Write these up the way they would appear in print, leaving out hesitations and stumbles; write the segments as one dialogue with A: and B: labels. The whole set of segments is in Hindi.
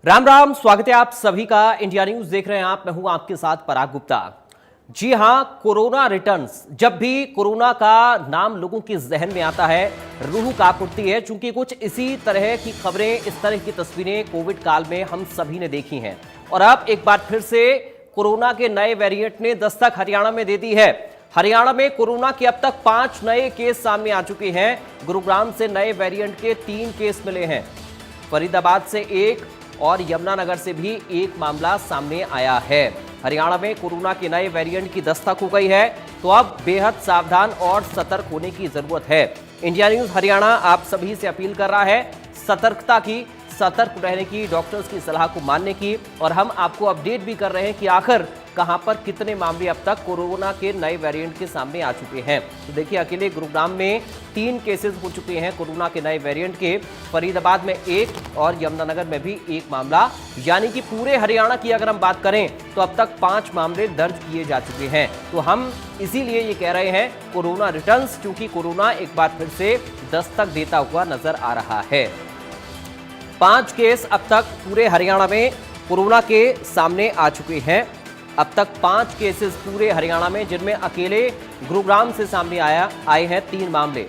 A: राम राम, स्वागत है आप सभी का। इंडिया न्यूज देख रहे हैं आप, मैं हूं आपके साथ पराग गुप्ता। जी हां, कोरोना रिटर्न्स। जब भी कोरोना का नाम लोगों के जहन में आता है, रूह कांप उठती है, क्योंकि कुछ इसी तरह की खबरें, इस तरह की तस्वीरें कोविड काल में हम सभी ने देखी हैं। और अब एक बार फिर से कोरोना के नए वेरिएंट ने दस्तक हरियाणा में दे दी है। हरियाणा में कोरोना के अब तक 5 नए केस सामने आ चुके हैं। गुरुग्राम से नए वेरिएंट के 3 केस मिले हैं, फरीदाबाद से 1 और यमुनानगर से भी 1 मामला सामने आया है। हरियाणा में कोरोना के नए वेरिएंट की दस्तक हो गई है, तो अब बेहद सावधान और सतर्क होने की जरूरत है। इंडिया न्यूज हरियाणा आप सभी से अपील कर रहा है सतर्कता की, सतर्क रहने की, डॉक्टर्स की सलाह को मानने की। और हम आपको अपडेट भी कर रहे हैं कि आखिर कहां पर कितने मामले अब तक कोरोना के नए वेरिएंट के सामने आ चुके हैं। तो देखिए, अकेले गुरुग्राम में 3 केसेस हो चुके हैं कोरोना के नए वेरिएंट के, फरीदाबाद में 1 और यमुनानगर में भी 1 मामला। यानी कि पूरे हरियाणा की अगर हम बात करें तो अब तक 5 मामले दर्ज किए जा चुके हैं। तो हम इसीलिए ये कह रहे हैं कोरोना रिटर्न्स, क्योंकि कोरोना एक बार फिर से दस्तक देता हुआ नजर आ रहा है। 5 केस अब तक पूरे हरियाणा में कोरोना के सामने आ चुके हैं। अब तक 5 केसेस पूरे हरियाणा में, जिनमें अकेले गुरुग्राम से सामने आए हैं 3 मामले।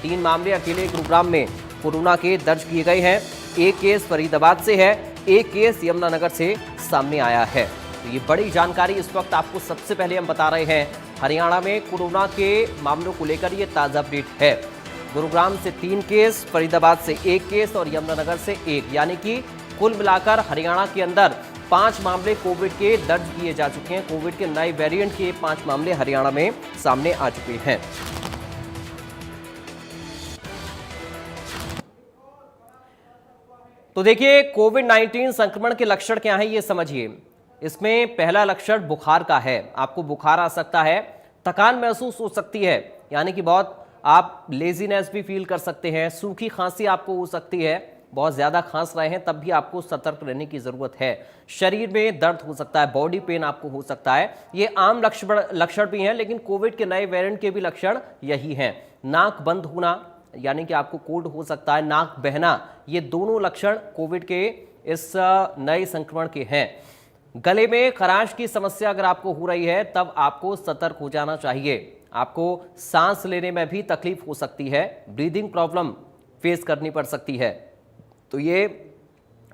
A: 3 मामले अकेले गुरुग्राम में कोरोना के दर्ज किए गए हैं। 1 केस फरीदाबाद से है, 1 केस यमुनानगर से सामने आया है। तो ये बड़ी जानकारी इस वक्त आपको सबसे पहले हम बता रहे हैं। हरियाणा में कोरोना के मामलों को लेकर ये ताज़ा अपडेट है। गुरुग्राम से 3 केस, फरीदाबाद से 1 केस और यमुनानगर से 1, यानी कि कुल मिलाकर हरियाणा के अंदर 5 मामले कोविड के दर्ज किए जा चुके हैं। कोविड के नए वेरिएंट के 5 मामले हरियाणा में सामने आ चुके हैं। तो देखिए, कोविड-19 संक्रमण के लक्षण क्या हैं ये समझिए। इसमें पहला लक्षण बुखार का है। आपको बुखार आ सकता है, थकान महसूस हो सकती है, यानी कि बहुत आप लेजीनेस भी फील कर सकते हैं, सूखी खांसी आपको हो सकती है, बहुत ज़्यादा खांस रहे हैं तब भी आपको सतर्क रहने की ज़रूरत है। शरीर में दर्द हो सकता है, बॉडी पेन आपको हो सकता है। ये आम लक्षण भी हैं, लेकिन कोविड के नए वेरिएंट के भी लक्षण यही हैं। नाक बंद होना, यानी कि आपको कोल्ड हो सकता है, नाक बहना, ये दोनों लक्षण कोविड के इस नए संक्रमण के हैं। गले में खराश की समस्या अगर आपको हो रही है, तब आपको सतर्क हो जाना चाहिए। आपको सांस लेने में भी तकलीफ हो सकती है, ब्रीदिंग प्रॉब्लम फेस करनी पड़ सकती है। तो ये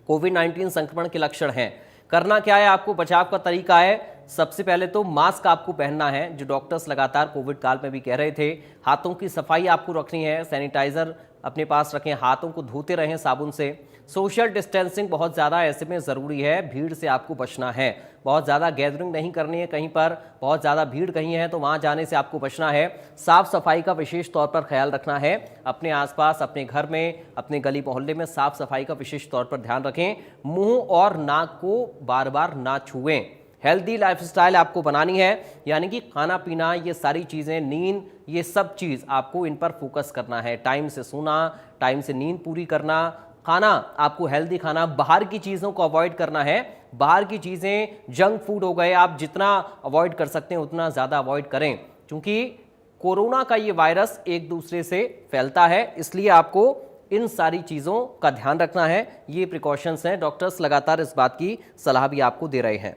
A: कोविड-19 संक्रमण के लक्षण हैं। करना क्या है, आपको बचाव का तरीका है, सबसे पहले तो मास्क आपको पहनना है, जो डॉक्टर्स लगातार कोविड काल में भी कह रहे थे। हाथों की सफाई आपको रखनी है, सैनिटाइजर अपने पास रखें, हाथों को धोते रहें साबुन से। सोशल डिस्टेंसिंग बहुत ज़्यादा ऐसे में ज़रूरी है, भीड़ से आपको बचना है। बहुत ज़्यादा गैदरिंग नहीं करनी है, कहीं पर बहुत ज़्यादा भीड़ कहीं है तो वहाँ जाने से आपको बचना है। साफ़ सफाई का विशेष तौर पर ख्याल रखना है। अपने आसपास, अपने घर में, अपने गली मोहल्ले में साफ़ सफाई का विशेष तौर पर ध्यान रखें। मुंह और नाक को बार बार ना छुएं। हेल्दी लाइफस्टाइल आपको बनानी है, यानी कि खाना पीना, ये सारी चीज़ें, नींद, ये सब चीज़ आपको इन पर फोकस करना है। टाइम से सोना, टाइम से नींद पूरी करना, खाना आपको हेल्दी खाना, बाहर की चीज़ों को अवॉइड करना है। बाहर की चीज़ें, जंक फूड हो गए, आप जितना अवॉइड कर सकते हैं उतना ज़्यादा अवॉइड करें, क्योंकि कोरोना का ये वायरस एक दूसरे से फैलता है, इसलिए आपको इन सारी चीज़ों का ध्यान रखना है। ये प्रिकॉशंस हैं, डॉक्टर्स लगातार इस बात की सलाह भी आपको दे रहे हैं।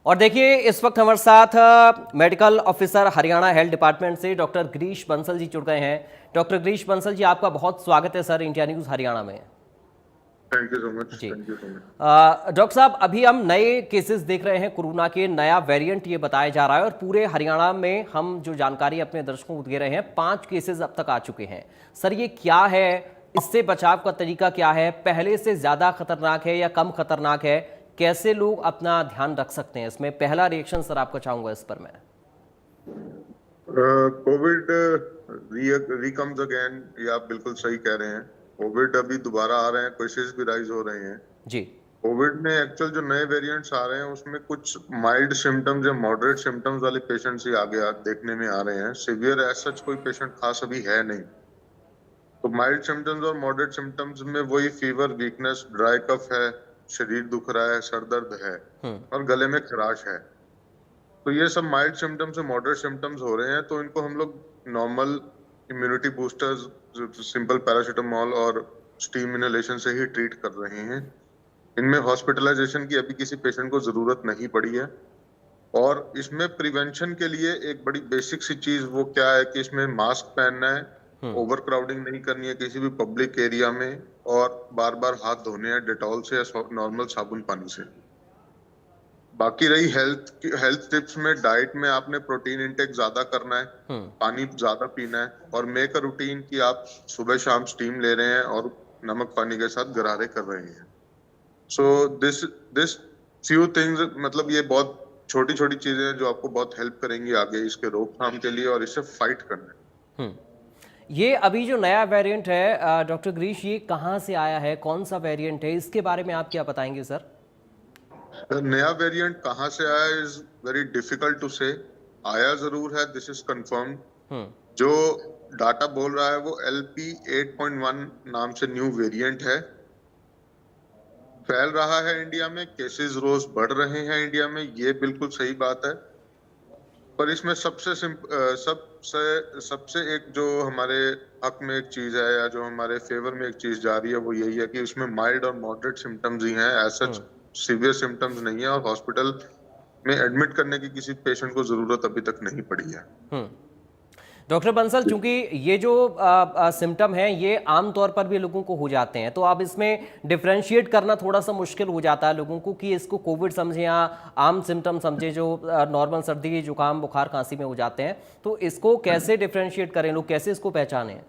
A: और देखिए, इस वक्त हमारे साथ medical officer Haryana health department से डॉक्टर गिरीश बंसल जी जुड़ गए हैं। डॉक्टर गिरीश बंसल जी, आपका बहुत स्वागत है सर इंडिया न्यूज़ हरियाणा में।
B: थैंक यू सो मच
A: जी,
B: thank you so much.
A: Doctor साहब, अभी हम नए केसेस देख रहे हैं, कोरोना के नया वेरिएंट ये बताया जा रहा है, और पूरे हरियाणा में हम जो जानकारी अपने दर्शकों को दे रहे हैं, 5 केसेस अब तक आ चुके हैं। सर, ये क्या है, इससे बचाव का तरीका क्या है, पहले से ज़्यादा खतरनाक है या कम खतरनाक है, कैसे लोग अपना ध्यान रख सकते हैं इसमें? पहला रिएक्शन सर आपका चाहूंगा इस पर मैं।
B: कोविड रिकम्स अगेन, ये आप बिल्कुल सही कह रहे हैं। कोविड अभी दोबारा आ रहे हैं, केसेस भी राइज हो रहे हैं
A: जी।
B: कोविड में। एक्चुअल जो नए वेरिएंट्स आ रहे हैं उसमें कुछ माइल्ड सिम्टम्स या मॉडरेट सिम्टम्स वाले पेशेंट्स ही आगे देखने में आ रहे हैं। सिवियर एज सच कोई पेशेंट खास अभी है नहीं। तो माइल्ड सिम्टम्स और मॉडरेट सिम्टम्स में वही फीवर, वीकनेस, ड्राई कफ है, शरीर दुख रहा है, सर दर्द है और गले में खराश है। तो ये सब माइल्ड सिम्टम्स से मॉडरेट सिम्टम्स हो रहे हैं, तो इनको हम लोग normal immunity boosters simple paracetamol और स्टीम इनहेलेशन से ही ट्रीट कर रहे हैं। इनमें हॉस्पिटलाइजेशन की अभी किसी पेशेंट को जरूरत नहीं पड़ी है। और इसमें प्रिवेंशन के लिए एक बड़ी बेसिक सी चीज वो क्या है कि इसमें मास्क पहनना है, ओवर क्राउडिंग नहीं करनी है किसी भी पब्लिक एरिया में, और बार बार हाथ धोने हैं डेटॉल से या नॉर्मल साबुन पानी से। बाकी रही हेल्थ टिप्स में, डाइट में आपने प्रोटीन इंटेक ज्यादा करना है, पानी ज्यादा पीना है, और मेक अ रूटीन कि आप सुबह शाम स्टीम ले रहे हैं और नमक पानी के साथ गरारे कर रहे हैं। सो दिस फ्यू थिंग्स, मतलब ये बहुत छोटी छोटी चीजें हैं जो आपको बहुत हेल्प करेंगी आगे इसके रोकथाम के लिए और इससे फाइट करने।
A: ये अभी जो नया वेरिएंट है डॉक्टर गिरीश, ये कहाँ से आया है, कौन सा वेरिएंट है, इसके बारे में आप क्या बताएंगे सर?
B: नया वेरिएंट कहाँ से आया इज वेरी डिफिकल्ट टू से। आया जरूर है, दिस इज कंफर्म्ड। जो डाटा बोल रहा है वो LP8.1 नाम से न्यू वेरिएंट है। फैल रहा है इंडिया में, केसेस रोज बढ़ रहे हैं इंडिया में, ये बिल्कुल सही बात है। पर इसमें सबसे एक जो हमारे हक में एक चीज है या जो हमारे फेवर में एक चीज जा रही है वो यही है कि उसमें माइल्ड और मॉडरेट सिम्टम्स ही हैं, एज सच सीवियर सिम्टम्स नहीं है, और हॉस्पिटल में एडमिट करने की किसी पेशेंट को जरूरत अभी तक नहीं पड़ी है।
A: डॉक्टर बंसल, चूंकि ये जो सिम्टम हैं ये आम तौर पर भी लोगों को हो जाते हैं, तो आप इसमें डिफरेंशिएट करना थोड़ा सा मुश्किल हो जाता है लोगों को कि इसको कोविड समझे या आम सिम्टम समझे जो नॉर्मल सर्दी जुकाम बुखार खांसी में हो जाते हैं, तो इसको कैसे डिफरेंशिएट करें लोग, कैसे इसको पहचानें?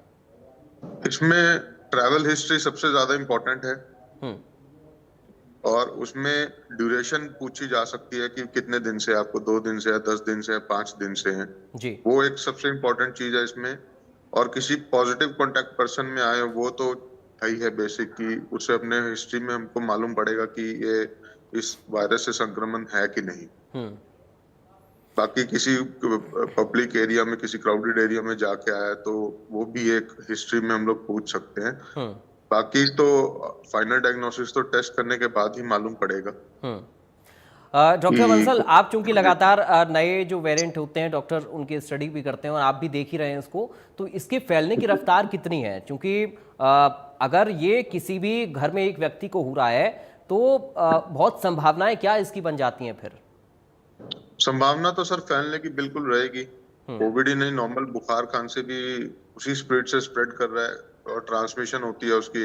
B: इसमें ट्रैवल हिस्ट्री सबसे ज्यादा इम्पोर्टेंट है, और उसमें ड्यूरेशन पूछी जा सकती है कि कितने दिन से, आपको 2 दिन से, 10 दिन से, 5 दिन से है
A: जी।
B: वो एक सबसे इम्पोर्टेंट चीज है इसमें। और किसी पॉजिटिव कांटेक्ट पर्सन में आए वो तो है ही है बेसिक, कि उससे अपने हिस्ट्री में हमको मालूम पड़ेगा कि ये इस वायरस से संक्रमण है कि नहीं। बाकी किसी पब्लिक एरिया में, किसी क्राउडेड एरिया में जाके आया तो वो भी एक हिस्ट्री में हम लोग पूछ सकते हैं। बाकी तो फाइनल डायग्नोसिस तो टेस्ट करने के बाद ही मालूम पड़ेगा।
A: डॉक्टर बंसल, आप चूंकि लगातार नए जो वेरिएंट होते हैं डॉक्टर उनकी स्टडी भी करते हैं और आप भी देख ही रहे हैं इसको, तो इसके फैलने की रफ्तार कितनी है? क्योंकि अगर ये किसी भी घर में एक व्यक्ति को हो रहा है तो बहुत संभावनाएं क्या इसकी बन जाती हैं फिर?
B: संभावना तो सर फैलने की बिल्कुल रहेगी। कोविड ही नहीं, नॉर्मल बुखार खांसी भी उसी स्पीड से स्प्रेड कर रहा है, और ट्रांसमिशन होती है उसकी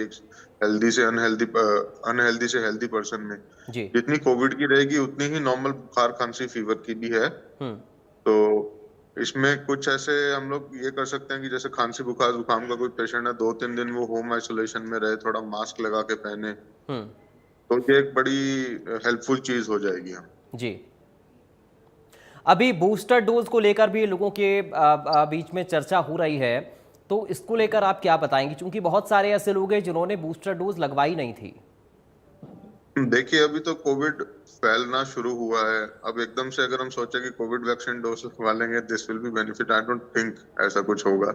B: हेल्दी से अनहेल्दी से हेल्दी पर्सन में। जितनी कोविड की रहेगी उतनी ही नॉर्मल बुखार खांसी फीवर की भी है। तो इसमें कुछ ऐसे हम लोग ये कर सकते हैं कि जैसे खांसी बुखार जुकाम का कोई पेशेंट है, 2-3 दिन वो होम आइसोलेशन में रहे, थोड़ा मास्क लगा के पहने, तो ये एक बड़ी हेल्पफुल चीज हो जाएगी। हम
A: जी, अभी बूस्टर डोज को लेकर भी लोगों के बीच में चर्चा हो रही है, तो इसको लेकर आप क्या बताएंगे? क्योंकि बहुत सारे ऐसे लोग हैं जिन्होंने बूस्टर डोज लगवाई नहीं थी।
B: देखिए, अभी तो कोविड फैलना शुरू हुआ है। अब एकदम से अगर हम सोचे कि कोविड वैक्सीन डोज लगवा लेंगे, this will be benefit, I don't think ऐसा कुछ होगा।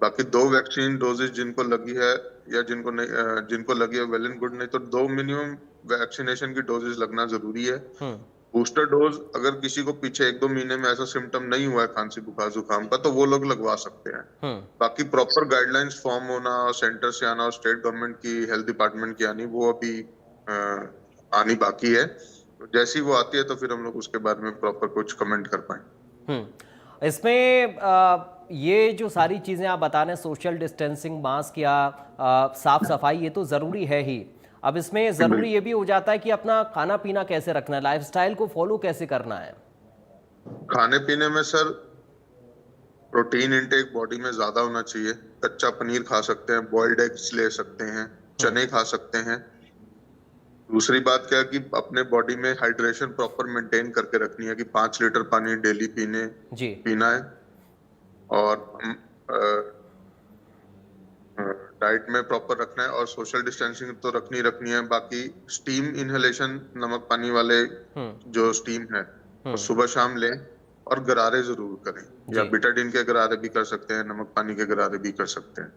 B: बाकी 2 वैक्सीन डोजेज जिनको लगी है या जिनको नहीं, जिनको लगी है वेल एंड गुड, नहीं तो 2 मिनिमम वैक्सीनेशन की डोजेज लगना जरूरी है। बूस्टर डोज अगर किसी को पीछे 1-2 महीने में ऐसा सिम्टम नहीं हुआ है खांसी बुखार जुकाम का, तो वो लोग लगवा सकते हैं। बाकी प्रॉपर गाइडलाइंस फॉर्म होना, सेंटर से आना और स्टेट गवर्नमेंट की हेल्थ डिपार्टमेंट की आनी, वो अभी आनी बाकी है। जैसी वो आती है तो फिर हम लोग उसके बारे में प्रॉपर कुछ कमेंट कर पाए।
A: इसमें ये जो सारी चीजें आप बता रहे हैं, सोशल डिस्टेंसिंग, मास्क या साफ सफाई, ये तो जरूरी है ही। अब इसमें जरूरी ये भी हो जाता है कि अपना खाना पीना कैसे रखना है, लाइफस्टाइल को फॉलो कैसे करना है।
B: खाने पीने में सर प्रोटीन इंटेक बॉडी में ज्यादा होना चाहिए। कच्चा पनीर खा सकते हैं, बॉइल्ड एग्स ले सकते हैं, चने खा सकते हैं। दूसरी बात क्या है कि अपने बॉडी में हाइड्रेशन प्रॉपर मेंटेन करके रखनी है कि 5 लीटर पानी डेली पीना है। और डाइट में प्रॉपर रखना है, और सोशल डिस्टेंसिंग तो रखनी है। बाकी स्टीम इनहेलेशन, नमक पानी वाले जो स्टीम है, और सुबह शाम लें, और गरारे जरूर करें, या बिटाडीन के गरारे भी कर सकते हैं, नमक पानी के गरारे भी कर सकते हैं।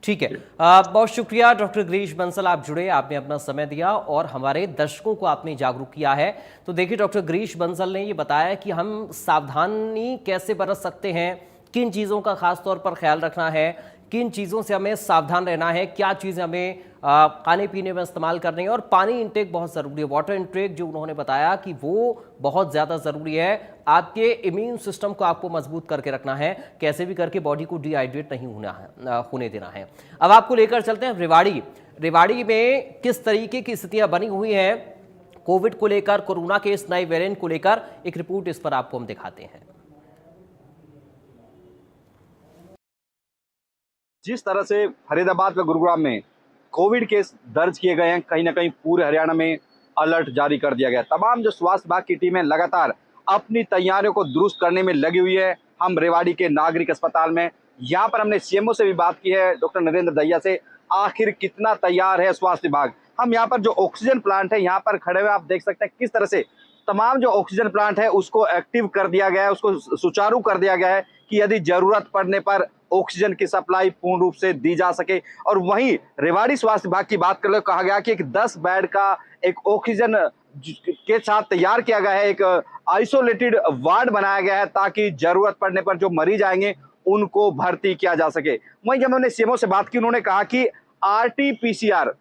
A: ठीक है। बहुत शुक्रिया डॉक्टर गिरीश बंसल, आप जुड़े, आपने अपना समय दिया और हमारे दर्शकों को आपने जागरूक किया है। तो देखिए, डॉक्टर गिरीश बंसल ने ये बताया कि हम सावधानी कैसे बरत सकते हैं, किन चीज़ों का खास तौर पर ख्याल रखना है, किन चीज़ों से हमें सावधान रहना है, क्या चीज़ें हमें खाने पीने में इस्तेमाल करनी है, और पानी इंटेक बहुत ज़रूरी है। वाटर इंटेक जो उन्होंने बताया कि वो बहुत ज़्यादा ज़रूरी है। आपके इम्यून सिस्टम को आपको मजबूत करके रखना है, कैसे भी करके बॉडी को डिहाइड्रेट नहीं होने देना है। अब आपको लेकर चलते हैं रेवाड़ी। रेवाड़ी में किस तरीके की स्थितियां बनी हुई हैं कोविड को लेकर, कोरोना के इस नए वेरिएंट को लेकर, एक रिपोर्ट इस पर आपको हम दिखाते हैं।
C: जिस तरह से फरीदाबाद व गुरुग्राम में कोविड केस दर्ज किए गए हैं, कहीं ना कहीं पूरे हरियाणा में अलर्ट जारी कर दिया गया। तमाम जो स्वास्थ्य विभाग की टीमें लगातार अपनी तैयारियों को दुरुस्त करने में लगी हुई है। हम रेवाड़ी के नागरिक अस्पताल में यहाँ पर हमने सीएमओ से भी बात की है, डॉक्टर नरेंद्र दहिया से, आखिर कितना तैयार है स्वास्थ्य विभाग। हम यहाँ पर जो ऑक्सीजन प्लांट है यहाँ पर खड़े हुए आप देख सकते हैं किस तरह से तमाम जो ऑक्सीजन प्लांट है उसको एक्टिव कर दिया गया है, उसको सुचारू कर दिया गया है कि यदि जरूरत पड़ने पर ऑक्सीजन की सप्लाई पूर्ण रूप से दी जा सके। और वहीं रेवाड़ी स्वास्थ्य विभाग की बात कर ले, कहा गया कि एक 10 बेड का एक ऑक्सीजन के साथ तैयार किया गया है, एक आइसोलेटेड वार्ड बनाया गया है ताकि जरूरत पड़ने पर जो मरीज आएंगे उनको भर्ती किया जा सके। वहीं जब हमने सीएमओ से बात की, उन्होंने कहा कि आरटीपीसीआर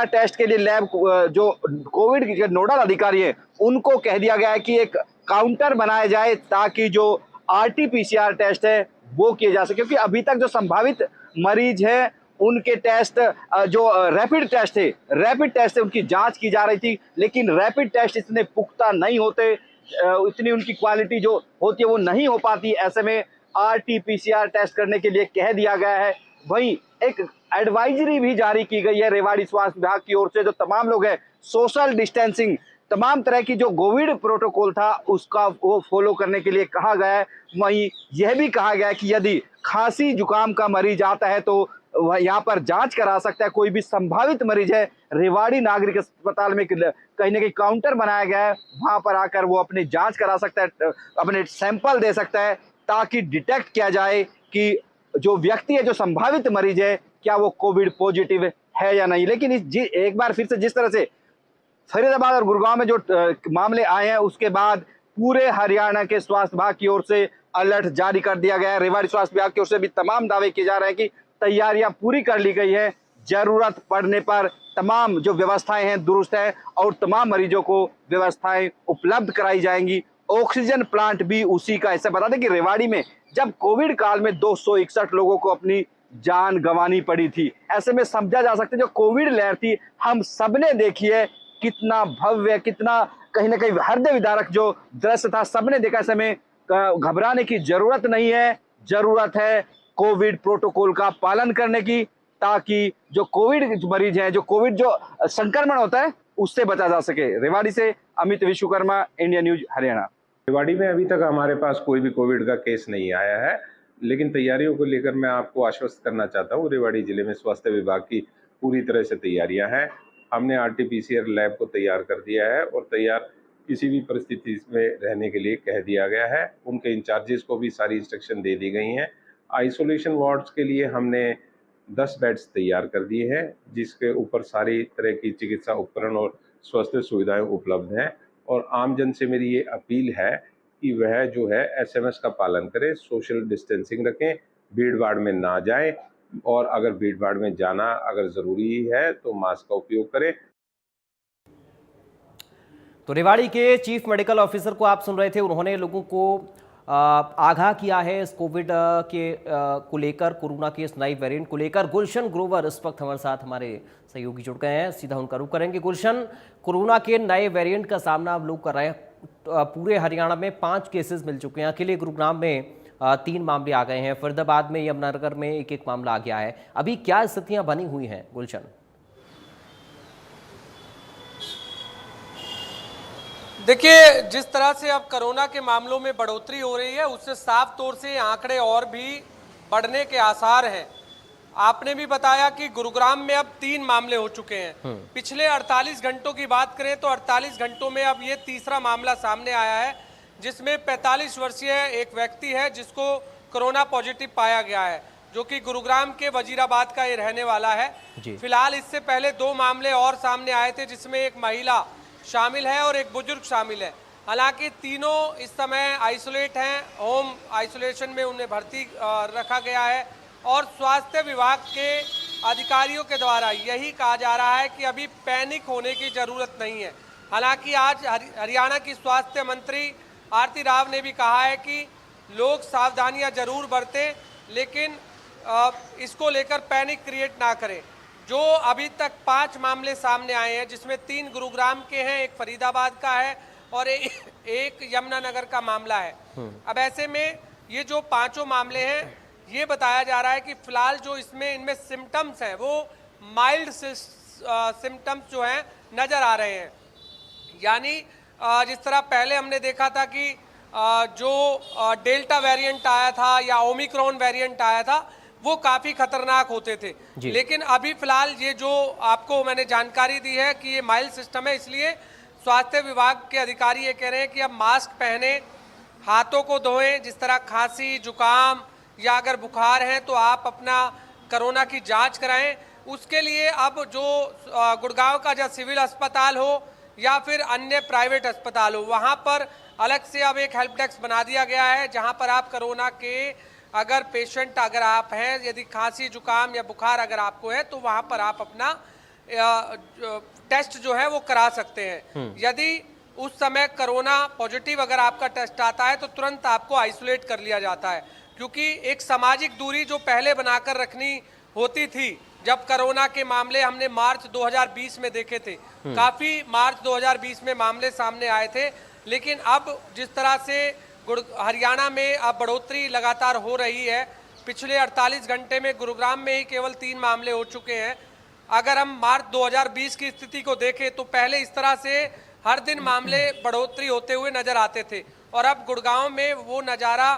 C: टेस्ट के लिए लैब जो कोविड के नोडल अधिकारी है उनको कह दिया गया है कि एक काउंटर बनाया जाए ताकि जो आरटीपीसीआर टेस्ट है वो किए जा सके, क्योंकि अभी तक जो संभावित मरीज है उनके टेस्ट जो रैपिड टेस्ट है उनकी जांच की जा रही थी, लेकिन रैपिड टेस्ट इतने पुख्ता नहीं होते, इतनी उनकी क्वालिटी जो होती है वो नहीं हो पाती। ऐसे में आरटीपीसीआर टेस्ट करने के लिए कह दिया गया है। वहीं एक एडवाइजरी भी जारी की गई है रेवाड़ी स्वास्थ्य विभाग की ओर से, जो तमाम लोग हैं सोशल डिस्टेंसिंग, तमाम तरह की जो कोविड प्रोटोकॉल था उसका वो फॉलो करने के लिए कहा गया है। वहीं यह भी कहा गया है कि यदि खांसी जुकाम का मरीज आता है तो वह यहाँ पर जांच करा सकता है। कोई भी संभावित मरीज है, रेवाड़ी नागरिक अस्पताल में कहीं ना कहीं काउंटर बनाया गया है, वहां पर आकर वो अपनी जांच करा सकता है, अपने सैंपल दे सकता है ताकि डिटेक्ट किया जाए कि जो व्यक्ति है, जो संभावित मरीज है, क्या वो कोविड पॉजिटिव है या नहीं। लेकिन एक बार फिर से जिस तरह से फरीदाबाद और गुरुग्राम में जो मामले आए हैं उसके बाद पूरे हरियाणा के स्वास्थ्य विभाग की ओर से अलर्ट जारी कर दिया गया है। रेवाड़ी स्वास्थ्य विभाग की ओर से भी तमाम दावे किए जा रहे हैं कि तैयारियां पूरी कर ली गई है, जरूरत पड़ने पर तमाम जो व्यवस्थाएं हैं दुरुस्त है और तमाम मरीजों को व्यवस्थाएं उपलब्ध कराई जाएंगी। ऑक्सीजन प्लांट भी उसी का हिस्सा। बता दें कि रेवाड़ी में जब कोविड काल में 261 लोगों को अपनी जान गंवानी पड़ी थी, ऐसे में समझा जा सकता है जो कोविड लहर थी हम सबने देखी है, कितना भव्य, कितना कहीं ना कहीं हृदय विदारक जो दृश्य था सबने देखा। ऐसे में घबराने की जरूरत नहीं है, जरूरत है कोविड प्रोटोकॉल का पालन करने की, ताकि जो कोविड मरीज हैं, जो कोविड जो संक्रमण होता है उससे बचा जा सके। रेवाड़ी से अमित विश्वकर्मा, इंडिया न्यूज हरियाणा।
D: रेवाड़ी में अभी तक हमारे पास कोई भी कोविड का केस नहीं आया है, लेकिन तैयारियों को लेकर मैं आपको आश्वस्त करना चाहता हूँ, रेवाड़ी जिले में स्वास्थ्य विभाग की पूरी तरह से तैयारियां हैं। हमने आरटीपीसीआर लैब को तैयार कर दिया है और तैयार किसी भी परिस्थिति में रहने के लिए कह दिया गया है। उनके इंचार्जेस को भी सारी इंस्ट्रक्शन दे दी गई हैं। आइसोलेशन वार्ड्स के लिए हमने 10 बेड्स तैयार कर दिए हैं, जिसके ऊपर सारी तरह की चिकित्सा उपकरण और स्वास्थ्य सुविधाएं उपलब्ध हैं। और आमजन से मेरी ये अपील है कि वह जो है एसएमएस का पालन करें, सोशल डिस्टेंसिंग रखें, भीड़ भाड़ में ना जाएं और अगर भीड़ भाड़ में जाना अगर ज़रूरी है तो मास्क का उपयोग करें।
A: तो रेवाड़ी के चीफ मेडिकल ऑफिसर को आप सुन रहे थे, उन्होंने लोगों को आगाह किया है इस कोविड को लेकर, कोरोना के इस नई वेरिएंट को लेकर। गुलशन ग्रोवर इस वक्त हमारे साथ, हमारे सहयोगी जुड़ गए हैं, सीधा उनका रुख करेंगे। गुलशन, कोरोना के नए वेरिएंट का सामना आप लोग कर रहे हैं, पूरे हरियाणा में 5 केसेस मिल चुके हैं, अकेले गुरुग्राम में 3 मामले आ गए हैं, फरीदाबाद में, यमुनानगर में एक मामला आ गया है। अभी क्या स्थितियां बनी हुई हैं गुलशन?
E: देखिए, जिस तरह से अब कोरोना के मामलों में बढ़ोतरी हो रही है उससे साफ तौर से आंकड़े और भी बढ़ने के आसार हैं। आपने भी बताया कि गुरुग्राम में अब 3 मामले हो चुके हैं। पिछले 48 घंटों की बात करें तो 48 घंटों में अब ये तीसरा मामला सामने आया है, जिसमें 45 वर्षीय एक व्यक्ति है जिसको कोरोना पॉजिटिव पाया गया है। जो कि गुरुग्राम के वजीराबाद का ये रहने वाला है।
A: जी।
E: फिलहाल इससे पहले 2 मामले और सामने आए थे, जिसमें एक महिला शामिल है और एक बुजुर्ग शामिल है। हालांकि तीनों इस समय आइसोलेट हैं, होम आइसोलेशन में उन्हें भर्ती रखा गया है और स्वास्थ्य विभाग के अधिकारियों के द्वारा यही कहा जा रहा है कि अभी पैनिक होने की ज़रूरत नहीं है। हालांकि आज हरियाणा की स्वास्थ्य मंत्री आरती राव ने भी कहा है कि लोग सावधानियां जरूर बरतें, लेकिन इसको लेकर पैनिक क्रिएट ना करें। जो अभी तक 5 मामले सामने आए हैं, जिसमें 3 गुरुग्राम के हैं, एक फरीदाबाद का है और एक यमुनानगर का मामला है। अब ऐसे में ये जो 5 मामले हैं, ये बताया जा रहा है कि फिलहाल जो इनमें सिम्टम्स हैं वो माइल्ड सिम्टम्स जो हैं नज़र आ रहे हैं। यानी जिस तरह पहले हमने देखा था कि जो डेल्टा वेरिएंट आया था या ओमिक्रॉन वेरिएंट आया था, वो काफ़ी खतरनाक होते थे। लेकिन अभी फिलहाल ये जो आपको मैंने जानकारी दी है कि ये माइल्ड सिस्टम है, इसलिए स्वास्थ्य विभाग के अधिकारी ये कह रहे हैं कि अब मास्क पहने, हाथों को धोएं। जिस तरह खांसी, जुकाम या अगर बुखार है तो आप अपना कोरोना की जांच कराएं। उसके लिए अब जो गुड़गांव का जो सिविल अस्पताल हो या फिर अन्य प्राइवेट अस्पताल हो, वहाँ पर अलग से अब एक हेल्प डेस्क बना दिया गया है, जहाँ पर आप कोरोना के अगर पेशेंट अगर आप हैं, यदि खांसी, जुकाम या बुखार अगर आपको है, तो वहाँ पर आप अपना टेस्ट जो है वो करा सकते हैं। यदि उस समय कोरोना पॉजिटिव अगर आपका टेस्ट आता है तो तुरंत आपको आइसोलेट कर लिया जाता है, क्योंकि एक सामाजिक दूरी जो पहले बनाकर रखनी होती थी, जब कोरोना के मामले हमने मार्च 2020 में देखे थे, काफ़ी मार्च 2020 में मामले सामने आए थे। लेकिन अब जिस तरह से हरियाणा में अब बढ़ोतरी लगातार हो रही है, पिछले 48 घंटे में गुरुग्राम में ही केवल 3 मामले हो चुके हैं। अगर हम मार्च 2020 की स्थिति को देखें तो पहले इस तरह से हर दिन मामले बढ़ोतरी होते हुए नजर आते थे, और अब गुड़गांव में वो नज़ारा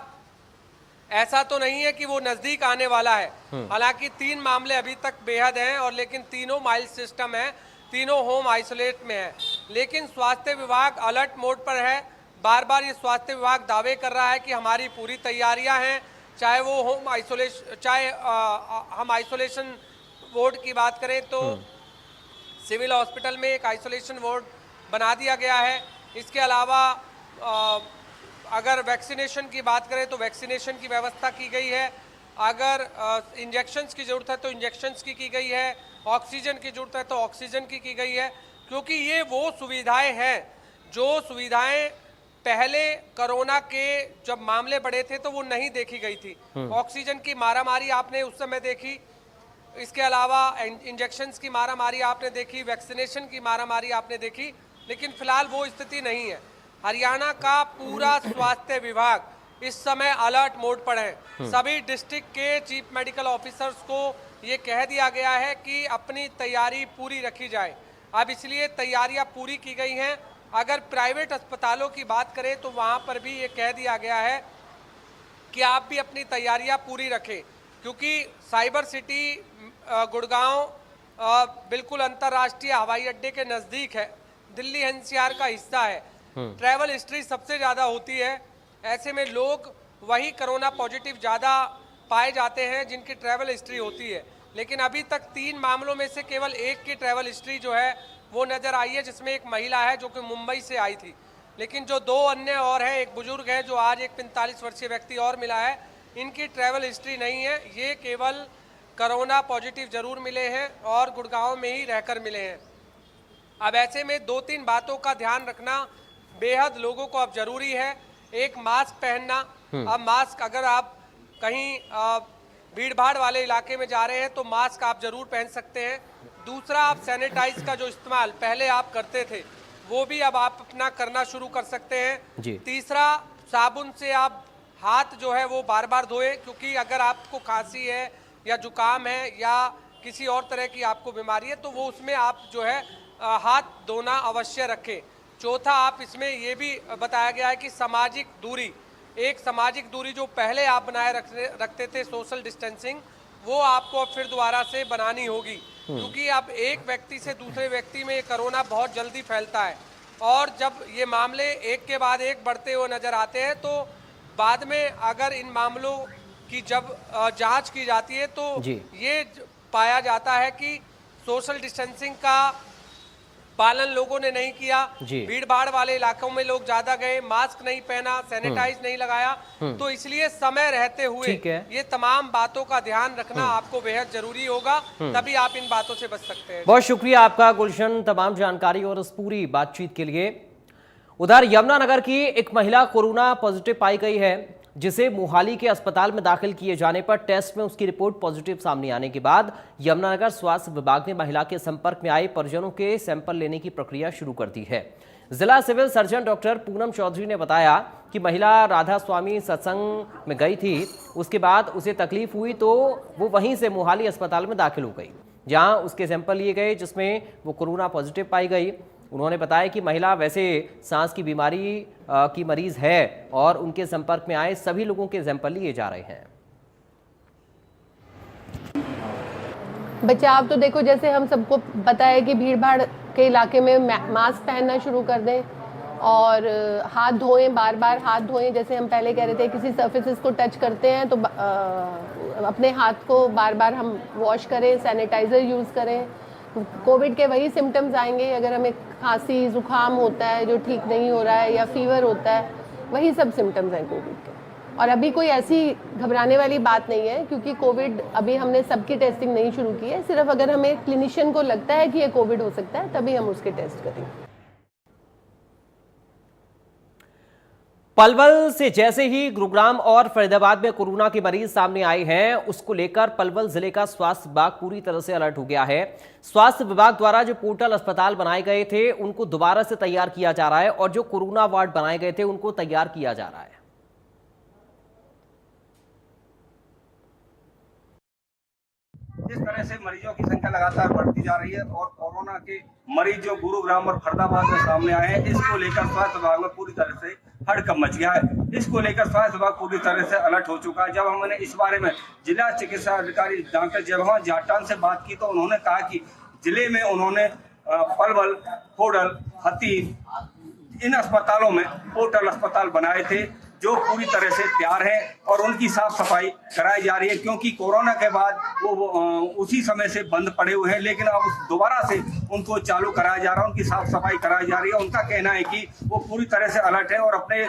E: ऐसा तो नहीं है कि वो नज़दीक आने वाला है। हालांकि 3 मामले अभी तक बेहद हैं, और लेकिन तीनों माइल्ड सिस्टम है, तीनों होम आइसोलेट में है। लेकिन स्वास्थ्य विभाग अलर्ट मोड पर है। बार बार ये स्वास्थ्य विभाग दावे कर रहा है कि हमारी पूरी तैयारियां हैं, चाहे वो होम आइसोलेशन, चाहे हम आइसोलेशन वार्ड की बात करें तो सिविल हॉस्पिटल में एक आइसोलेशन वार्ड बना दिया गया है। इसके अलावा अगर वैक्सीनेशन की बात करें तो वैक्सीनेशन की व्यवस्था की गई है। अगर इंजेक्शन्स की ज़रूरत है तो इंजेक्शन्स की गई है, ऑक्सीजन की ज़रूरत है तो ऑक्सीजन की गई है, क्योंकि ये वो सुविधाएं हैं जो सुविधाएं पहले कोरोना के जब मामले बढ़े थे तो वो नहीं देखी गई थी। ऑक्सीजन की मारामारी आपने उस समय देखी, इसके अलावा इंजेक्शन्स की मारामारी आपने देखी, वैक्सीनेशन की मारामारी आपने देखी, लेकिन फिलहाल वो स्थिति नहीं है। हरियाणा का पूरा स्वास्थ्य विभाग इस समय अलर्ट मोड पर है। सभी डिस्ट्रिक्ट के चीफ मेडिकल ऑफिसर्स को ये कह दिया गया है कि अपनी तैयारी पूरी रखी जाए। अब इसलिए तैयारियां पूरी की गई हैं। अगर प्राइवेट अस्पतालों की बात करें तो वहाँ पर भी ये कह दिया गया है कि आप भी अपनी तैयारियां पूरी रखें, क्योंकि साइबर सिटी गुड़गांव बिल्कुल अंतर्राष्ट्रीय हवाई अड्डे के नज़दीक है, दिल्ली एनसीआर का हिस्सा है, ट्रैवल हिस्ट्री सबसे ज़्यादा होती है। ऐसे में लोग वही कोरोना पॉजिटिव ज़्यादा पाए जाते हैं जिनकी ट्रैवल हिस्ट्री होती है। लेकिन अभी तक 3 मामलों में से केवल एक की ट्रैवल हिस्ट्री जो है वो नज़र आई है, जिसमें एक महिला है जो कि मुंबई से आई थी। लेकिन जो 2 अन्य और हैं, एक बुजुर्ग है जो आज एक 45 वर्षीय व्यक्ति और मिला है, इनकी ट्रैवल हिस्ट्री नहीं है। ये केवल कोरोना पॉजिटिव जरूर मिले हैं और गुड़गांव में ही रहकर मिले हैं। अब ऐसे में 2-3 बातों का ध्यान रखना बेहद लोगों को अब जरूरी है। एक, मास्क पहनना। अब मास्क अगर आप कहीं भीड़ भाड़ वाले इलाके में जा रहे हैं तो मास्क आप जरूर पहन सकते हैं। दूसरा, आप सैनिटाइज का जो इस्तेमाल पहले आप करते थे वो भी अब आप अपना करना शुरू कर सकते हैं जी। तीसरा, साबुन से आप हाथ जो है वो बार बार धोए, क्योंकि अगर आपको खांसी है या जुकाम है या किसी और तरह की आपको बीमारी है तो वो उसमें आप जो है हाथ धोना अवश्य रखें। चौथा, आप इसमें ये भी बताया गया है कि सामाजिक दूरी, एक सामाजिक दूरी जो पहले आप बनाए रखते थे, सोशल डिस्टेंसिंग, वो आपको फिर दोबारा से बनानी होगी, क्योंकि अब एक व्यक्ति से दूसरे व्यक्ति में कोरोना बहुत जल्दी फैलता है, और जब ये मामले एक के बाद एक बढ़ते हुए नजर आते हैं तो बाद में अगर इन मामलों कि जब जांच की जाती है तो
A: जी।
E: ये पाया जाता है कि सोशल डिस्टेंसिंग का पालन लोगों ने नहीं किया,
A: जी।
E: भीड़ भाड़ वाले इलाकों में लोग ज्यादा गए, मास्क नहीं पहना, सैनिटाइज नहीं लगाया, तो इसलिए समय रहते हुए
A: ठीक है।
E: ये तमाम बातों का ध्यान रखना आपको बेहद जरूरी होगा, तभी आप इन बातों से बच सकते हैं।
A: बहुत शुक्रिया आपका गुलशन, तमाम जानकारी और इस पूरी बातचीत के लिए। उधर यमुनानगर की एक महिला कोरोना पॉजिटिव पाई गई है, जिसे मोहाली के अस्पताल में दाखिल किए जाने पर टेस्ट में उसकी रिपोर्ट पॉजिटिव सामने आने के बाद यमुनानगर स्वास्थ्य विभाग ने महिला के संपर्क में आए परिजनों के सैंपल लेने की प्रक्रिया शुरू कर दी है। जिला civil surgeon doctor Poonam Chaudhary ने बताया कि महिला राधा स्वामी सत्संग में गई थी, उसके बाद उसे तकलीफ हुई तो वो वहीं से मोहाली अस्पताल में दाखिल हो गई, जहां उसके सैंपल लिए गए जिसमें वो कोरोना पॉजिटिव पाई गई। उन्होंने बताया कि महिला वैसे सांस की बीमारी की मरीज है और उनके संपर्क में आए सभी लोगों के सैंपल लिए जा रहे हैं।
F: बचाव तो देखो, जैसे हम सबको पता है कि भीड़ भाड़ के इलाके में मास्क पहनना शुरू कर दें और हाथ धोएं, बार बार हाथ धोएं। जैसे हम पहले कह रहे थे, किसी सर्फेसिस को टच करते हैं तो अपने हाथ को बार बार हम वॉश करें, सैनिटाइज़र यूज़ करें। कोविड के वही सिम्टम्स आएंगे, अगर हमें खांसी जुकाम होता है जो ठीक नहीं हो रहा है या फीवर होता है, वही सब सिम्टम्स हैं कोविड के। और अभी कोई ऐसी घबराने वाली बात नहीं है, क्योंकि कोविड अभी हमने सबकी टेस्टिंग नहीं शुरू की है। सिर्फ अगर हमें क्लिनिशियन को लगता है कि ये कोविड हो सकता है, तभी हम उसके टेस्ट करेंगे।
A: पलवल से जैसे ही गुरुग्राम और फरीदाबाद में कोरोना के मरीज सामने आए हैं, उसको लेकर पलवल जिले का स्वास्थ्य विभाग पूरी तरह से अलर्ट हो गया है। स्वास्थ्य विभाग द्वारा जो पोर्टल अस्पताल बनाए गए थे उनको दोबारा से तैयार किया जा रहा है और जो कोरोना वार्ड बनाए गए थे उनको तैयार किया जा रहा है।
G: जिस तरह से मरीजों की संख्या लगातार बढ़ती जा रही है और कोरोना के मरीज जो गुरुग्राम और फरीदाबाद में सामने आए हैं, इसको लेकर स्वास्थ्य विभाग में पूरी तरह से हड़कंप मच गया है। इसको लेकर स्वास्थ्य विभाग पूरी तरह से अलर्ट हो चुका है। जब हमने इस बारे में जिला चिकित्सा अधिकारी डॉक्टर जयभवन जाटान से बात की तो उन्होंने कहा कि जिले में उन्होंने पलवल, खोडल, हतीम इन अस्पतालों में पोर्टल अस्पताल बनाए थे जो पूरी तरह से तैयार है और उनकी साफ सफाई कराई जा रही है, क्योंकि कोरोना के बाद वो उसी समय से बंद पड़े हुए हैं, लेकिन अब दोबारा से उनको चालू कराया जा रहा है, उनकी साफ सफाई कराई जा रही है। उनका कहना है कि वो पूरी तरह से अलर्ट है और अपने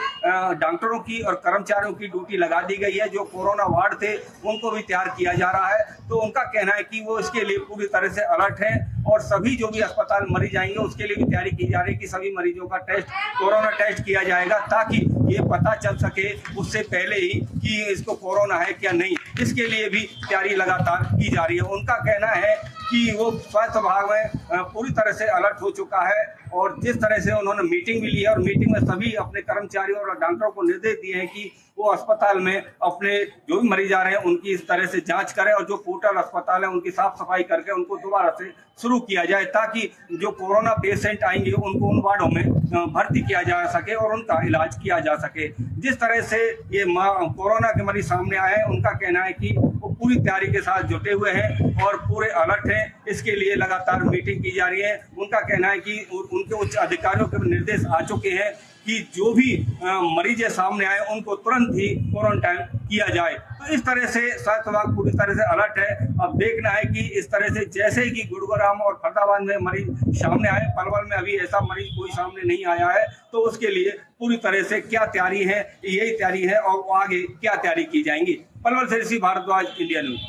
G: डॉक्टरों की और कर्मचारियों की ड्यूटी लगा दी गई है। जो कोरोना वार्ड थे उनको भी तैयार किया जा रहा है, तो उनका कहना है कि वो इसके लिए पूरी तरह से अलर्ट है और सभी जो भी अस्पताल मरीज आएंगे उसके लिए भी तैयारी की जा रही है कि सभी मरीजों का टेस्ट, कोरोना टेस्ट किया जाएगा, ताकि ये पता चल सके उससे पहले ही कि इसको कोरोना है क्या नहीं। इसके लिए भी तैयारी लगातार की जा रही है। उनका कहना है कि वो स्वास्थ्य विभाग में पूरी तरह से अलर्ट हो चुका है और जिस तरह से उन्होंने मीटिंग भी ली है और मीटिंग में सभी अपने कर्मचारियों और डॉक्टरों को निर्देश दिए हैं कि वो अस्पताल में अपने जो भी मरीज आ रहे हैं उनकी इस तरह से जांच करें और जो पोर्टल अस्पताल है उनकी साफ सफाई करके उनको दोबारा से शुरू किया जाए, ताकि जो कोरोना पेशेंट आएंगे उनको उन वार्डों में भर्ती किया जा सके और उनका इलाज किया जा सके। जिस तरह से ये कोरोना के मरीज सामने आए हैं, उनका कहना है कि वो पूरी तैयारी के साथ जुटे हुए हैं और पूरे अलर्ट हैं। इसके लिए लगातार मीटिंग की जा रही है। उनका कहना है कि उनके उच्च अधिकारियों के निर्देश आ चुके हैं कि जो भी मरीज सामने आए उनको तुरंत ही क्वारंटाइन किया जाए। तो इस तरह से स्वास्थ्य विभाग पूरी तरह से अलर्ट है। अब देखना है कि इस तरह से जैसे कि गुरुग्राम और फरीदाबाद में मरीज सामने आए, पलवल में अभी ऐसा मरीज कोई सामने नहीं आया है, तो उसके लिए पूरी तरह से क्या तैयारी है, यही तैयारी है और आगे क्या तैयारी की जाएंगी। पलवल से ऋषि भारद्वाज, इंडिया न्यूज।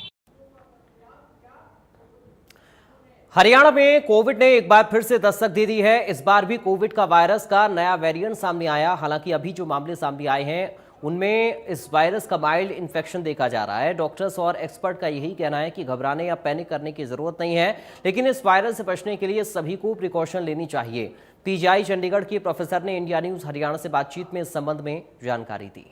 A: हरियाणा में कोविड ने एक बार फिर से दस्तक दे दी है। इस बार भी कोविड का वायरस का नया वेरिएंट सामने आया। हालांकि अभी जो मामले सामने आए हैं उनमें इस वायरस का माइल्ड इन्फेक्शन देखा जा रहा है। डॉक्टर्स और एक्सपर्ट का यही कहना है कि घबराने या पैनिक करने की जरूरत नहीं है, लेकिन इस वायरस से बचने के लिए सभी को प्रिकॉशन लेनी चाहिए। पीजीआई चंडीगढ़ के प्रोफेसर ने इंडिया न्यूज हरियाणा से बातचीत में इस संबंध में जानकारी दी।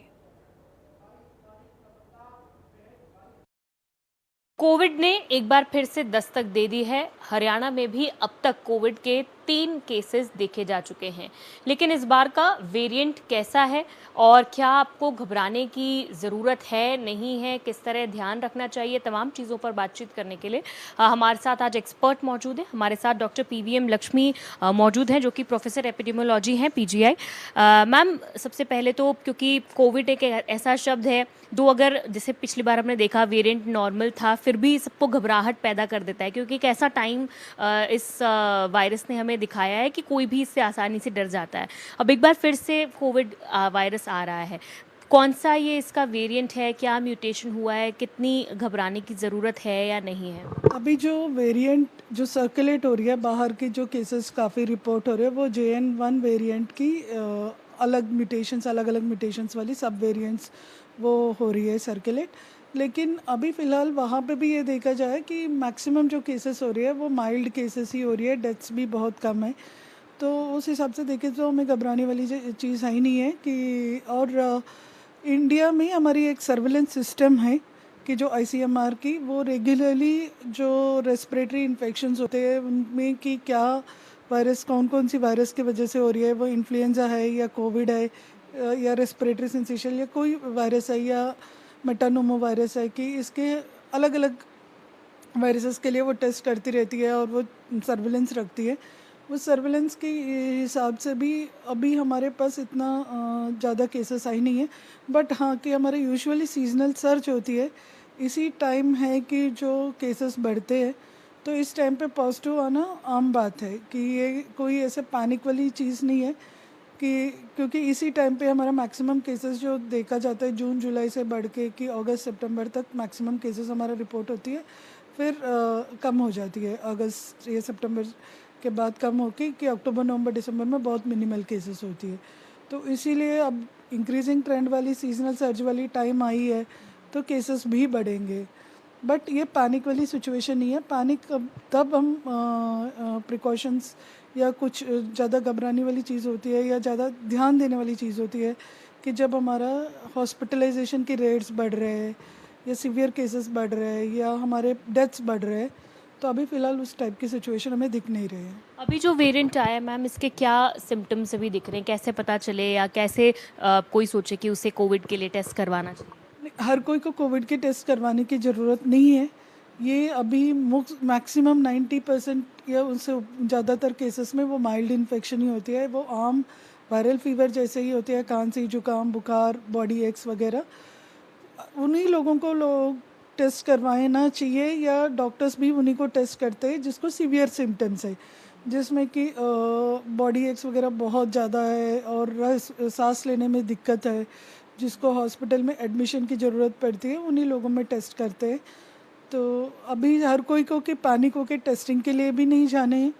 H: कोविड ने एक बार फिर से दस्तक दे दी है। हरियाणा में भी अब तक कोविड के 3 केसेस देखे जा चुके हैं। लेकिन इस बार का वेरिएंट कैसा है और क्या आपको घबराने की ज़रूरत है, नहीं है, किस तरह ध्यान रखना चाहिए, तमाम चीज़ों पर बातचीत करने के लिए हमारे साथ आज एक्सपर्ट मौजूद हैं। हमारे साथ डॉक्टर PVM लक्ष्मी मौजूद हैं, जो कि प्रोफेसर एपिडेमियोलॉजी हैं PGI। मैम, सबसे पहले तो क्योंकि कोविड एक ऐसा शब्द है जो अगर जैसे पिछली बार हमने देखा वेरिएंट नॉर्मल था, फिर भी सबको घबराहट पैदा कर देता है, क्योंकि एक ऐसा टाइम इस वायरस ने हमें दिखाया है कि कोई भी इससे आसानी से डर जाता है। अब एक बार फिर से कोविड वायरस आ रहा है, कौन सा ये इसका वेरिएंट है, क्या म्यूटेशन हुआ है, कितनी घबराने की ज़रूरत है या नहीं है?
I: अभी जो वेरिएंट जो सर्कुलेट हो रही है, बाहर की जो केसेस काफ़ी रिपोर्ट हो रहे हैं, वो JN1 वेरिएंट की अलग अलग म्यूटेशंस वाली सब वेरिएंट्स वो हो रही है सर्कुलेट। लेकिन अभी फ़िलहाल वहाँ पे भी ये देखा जाए कि मैक्सिमम जो केसेस हो रही है वो माइल्ड केसेस ही हो रही है, डेथ्स भी बहुत कम है। तो उस हिसाब से देखें तो हमें घबराने वाली चीज़ है ही नहीं है कि और इंडिया में हमारी एक सर्विलेंस सिस्टम है कि जो ICMR की वो रेगुलरली जो रेस्पिरेटरी इन्फेक्शंस होते हैं उनमें कि क्या वायरस कौन सी वायरस की वजह से हो रही है, वो इन्फ्लुएंजा है या कोविड है या रेस्पिरेटरी सिंसेशन या कोई वायरस है या मेटानोमो वायरस है, कि इसके अलग अलग वायरसेस के लिए वो टेस्ट करती रहती है और वो सर्विलेंस रखती है। उस सर्विलेंस के हिसाब से भी अभी हमारे पास इतना ज़्यादा केसेस आई नहीं है। बट हाँ, कि हमारे यूजुअली सीजनल सर्च होती है, इसी टाइम है कि जो केसेस बढ़ते हैं, तो इस टाइम पे पॉजिटिव आना आम बात है कि ये कोई ऐसे पैनिक वाली चीज़ नहीं है कि क्योंकि इसी टाइम पे हमारा मैक्सिमम केसेस जो देखा जाता है जून जुलाई से बढ़ के कि अगस्त सितंबर तक मैक्सिमम केसेस हमारा रिपोर्ट होती है, फिर कम हो जाती है अगस्त या सितंबर के बाद कम होके कि अक्टूबर नवंबर दिसंबर में बहुत मिनिमल केसेस होती है। तो इसीलिए अब इंक्रीजिंग ट्रेंड वाली सीजनल सर्ज वाली टाइम आई है तो केसेस भी बढ़ेंगे। बट ये पैनिक वाली सिचुएशन नहीं है। पैनिक तब हम प्रिकॉशंस या कुछ ज़्यादा घबराने वाली चीज़ होती है या ज़्यादा ध्यान देने वाली चीज़ होती है कि जब हमारा हॉस्पिटलाइजेशन की रेट्स बढ़ रहे हैं या सीवियर केसेस बढ़ रहे हैं या हमारे डेथ्स बढ़ रहे हैं, तो अभी फ़िलहाल उस टाइप की सिचुएशन हमें दिख नहीं रही है।
H: अभी जो वेरिएंट आया है मैम, इसके क्या सिम्टम्स अभी दिख रहे हैं, कैसे पता चले या कैसे कोई सोचे कि उसे कोविड के लिए टेस्ट करवाना चाहिए?
I: हर कोई को कोविड के टेस्ट करवाने की ज़रूरत नहीं है। ये अभी मैक्सिमम 90% या उससे ज़्यादातर केसेस में वो माइल्ड इन्फेक्शन ही होती है, वो आम वायरल फीवर जैसे ही होती है, खांसी जुकाम बुखार बॉडी एक्स वगैरह। उन्हीं लोगों को लोग टेस्ट करवाना चाहिए या डॉक्टर्स भी उन्हीं को टेस्ट करते हैं जिसको सीवियर सिम्टम्स है, जिसमें कि बॉडी एक्स वगैरह बहुत ज़्यादा है और सांस लेने में दिक्कत है, जिसको हॉस्पिटल में एडमिशन की ज़रूरत पड़ती है, उन्हीं लोगों में टेस्ट करते हैं। तो अभी हर कोई को कि पैनिक होकर टेस्टिंग के लिए भी नहीं जाने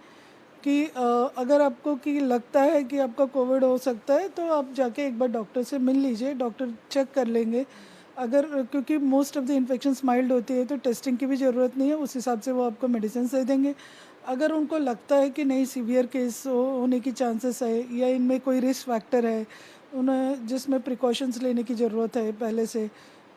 I: कि अगर आपको कि लगता है कि आपका कोविड हो सकता है तो आप जाके एक बार डॉक्टर से मिल लीजिए, डॉक्टर चेक कर लेंगे। अगर क्योंकि most of the infections mild होती है तो टेस्टिंग की भी ज़रूरत नहीं है, उस हिसाब से वो आपको मेडिसिन दे देंगे। अगर उनको लगता है कि नहीं सीवियर केस होने की चांसेस है या इनमें कोई रिस्क फैक्टर है उन्हें जिसमें प्रिकॉशंस लेने की ज़रूरत है पहले से,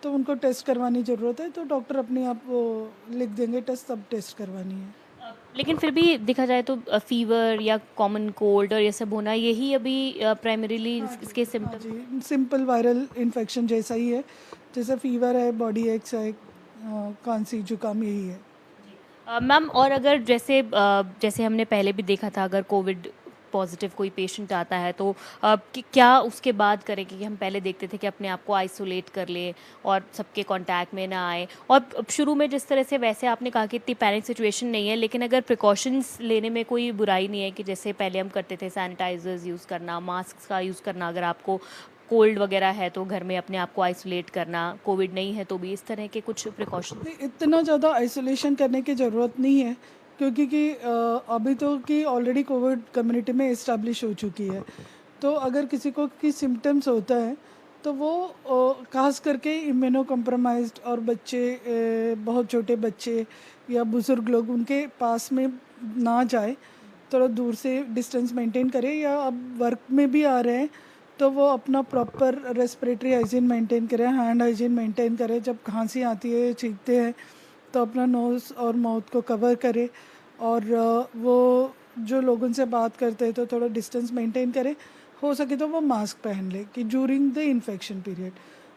I: तो उनको टेस्ट करवानी ज़रूरत है, तो डॉक्टर अपने आप वो लिख देंगे टेस्ट, तब टेस्ट करवानी है।
H: लेकिन फिर भी देखा जाए तो फीवर या कॉमन कोल्ड और ये सब होना, यही अभी प्राइमरीली इसके सिम्टम्स?
I: जी, सिंपल वायरल इन्फेक्शन जैसा ही है, जैसे फीवर है, बॉडी एक्स है, खांसी जुकाम, यही है।
H: मैम, और अगर जैसे हमने पहले भी देखा था, अगर कोविड पॉजिटिव कोई पेशेंट आता है तो क्या उसके बाद करें? कि हम पहले देखते थे कि अपने आप को आइसोलेट कर ले और सबके कांटेक्ट में ना आए, और शुरू में जिस तरह से, वैसे आपने कहा कि इतनी पैनिक सिचुएशन नहीं है, लेकिन अगर प्रिकॉशंस लेने में कोई बुराई नहीं है कि जैसे पहले हम करते थे सैनिटाइजर्स यूज़ करना, मास्क का यूज़ करना, अगर आपको कोल्ड वगैरह है तो घर में अपने आप को आइसोलेट करना, कोविड नहीं है तो भी इस तरह के कुछ प्रिकॉशन?
I: इतना ज़्यादा आइसोलेशन करने की ज़रूरत नहीं है, क्योंकि कि अभी तो कि ऑलरेडी कोविड कम्युनिटी में इस्टेब्लिश हो चुकी है। तो अगर किसी को कि सिम्टम्स होता है तो वो खास करके इम्यूनो कॉम्प्रोमाइज्ड और बच्चे, बहुत छोटे बच्चे या बुज़ुर्ग लोग, उनके पास में ना जाए, थोड़ा दूर से डिस्टेंस मेंटेन करें। या अब वर्क में भी आ रहे हैं तो वो अपना प्रॉपर रेस्पिरेटरी हाइजीन मेंटेन करें, हैंड हाइजीन मेंटेन करें। जब खांसी आती है, छींकते हैं, तो अपना नोज़ और माउथ को कवर करें और वो जो लोगों से बात करते हैं तो थोड़ा डिस्टेंस मेंटेन करें, हो सके तो वो मास्क पहन ले कि ड्यूरिंग द इन्फेक्शन पीरियड।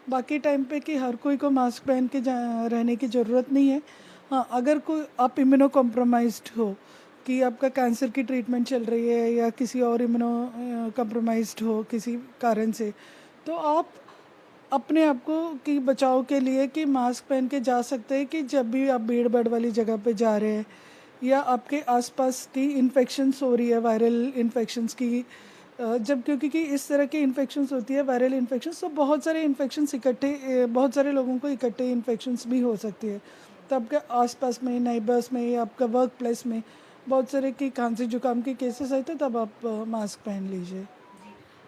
I: बाकी टाइम पे कि हर कोई को मास्क पहन के रहने की ज़रूरत नहीं है। हाँ, अगर कोई आप इम्यूनो कॉम्प्रोमाइज्ड हो कि आपका कैंसर की ट्रीटमेंट चल रही है या किसी और इम्यूनो कॉम्प्रोमाइज्ड हो किसी कारण से, तो आप अपने आप को कि बचाव के लिए कि मास्क पहन के जा सकते हैं कि जब भी आप भीड़ भाड़ वाली जगह पे जा रहे हैं या आपके आसपास की इन्फेक्शंस हो रही है, वायरल इन्फेक्शंस की, जब क्योंकि कि इस तरह की इन्फेक्शंस होती है वायरल इन्फेक्शंस, तो बहुत सारे इन्फेक्शंस इकट्ठे बहुत सारे लोगों को इकट्ठे इन्फेक्शंस भी हो सकती है। तो आपके आसपास में, नेबर्स में या आपका वर्क प्लेस में बहुत सारे की खांसी जुकाम के केसेस आए थे, तब आप मास्क पहन लीजिए।